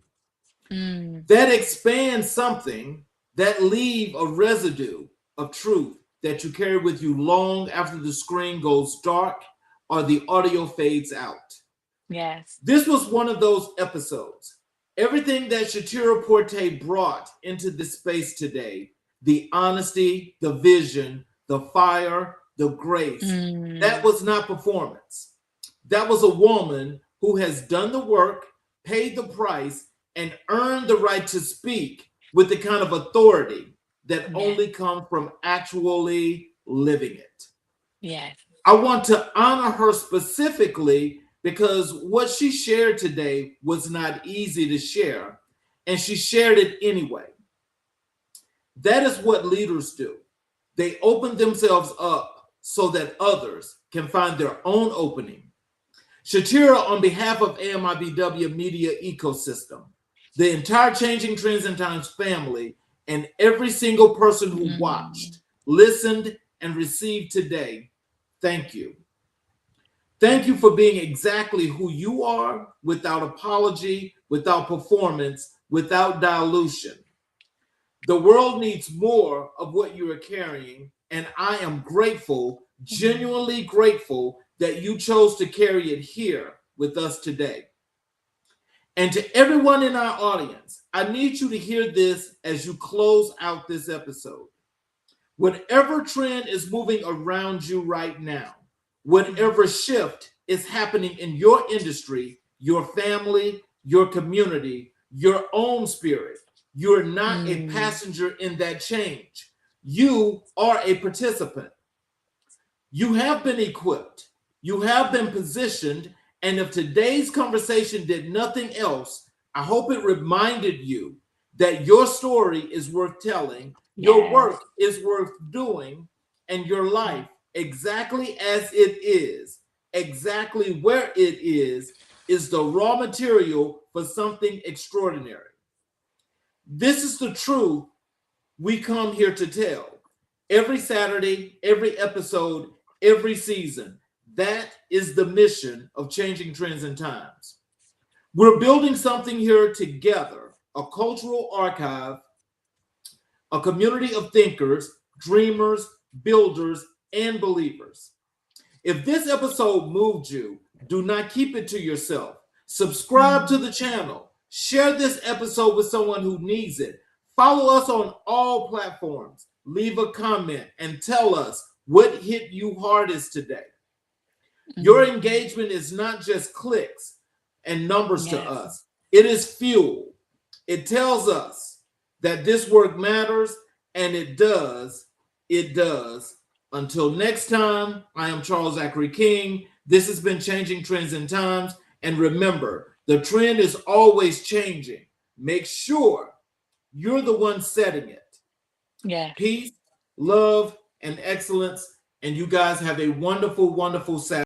Mm. that expand something, that leave a residue of truth that you carry with you long after the screen goes dark or the audio fades out. Yes. This was one of those episodes. Everything that Shatiera Porte'e brought into this space today, the honesty, the vision, the fire, the grace, that Mm. was not performance. That was a woman who has done the work, paid the price, and earned the right to speak with the kind of authority that Yeah. only comes from actually living it. Yes. I want to honor her specifically because what she shared today was not easy to share, and she shared it anyway. That is what leaders do. They open themselves up so that others can find their own opening. Shatiera, on behalf of AMIBW Media Ecosystem, the entire Changing Trends and Times family, and every single person who Mm. watched, listened, and received today, thank you. Thank you for being exactly who you are, without apology, without performance, without dilution. The world needs more of what you are carrying, and I am grateful, Mm. genuinely grateful, that you chose to carry it here with us today. And to everyone in our audience, I need you to hear this as you close out this episode. Whatever trend is moving around you right now, whatever shift is happening in your industry, your family, your community, your own spirit, you're not a Mm. passenger in that change. You are a participant. You have been equipped, you have been positioned, and if today's conversation did nothing else, I hope it reminded you that your story is worth telling, your Yes. work is worth doing, and your Mm. life, exactly as it is, exactly where it is the raw material for something extraordinary. This is the truth we come here to tell. Every Saturday, every episode, every season. That is the mission of Changing Trends and Times. We're building something here together, a cultural archive, a community of thinkers, dreamers, builders, and believers. If this episode moved you, do not keep it to yourself. Subscribe to Mm. the channel. Share this episode with someone who needs it. Follow us on all platforms. Leave a comment and tell us what hit you hardest today. Your Mm. engagement is not just clicks and numbers to Yes. us, it is fuel. It tells us that this work matters, and it does. It does. Until next time, I am Charles Zachary King. This has been Changing Trends and Times. And remember, the trend is always changing. Make sure you're the one setting it. Yeah. Peace, love, and excellence. And you guys have a wonderful, wonderful Saturday.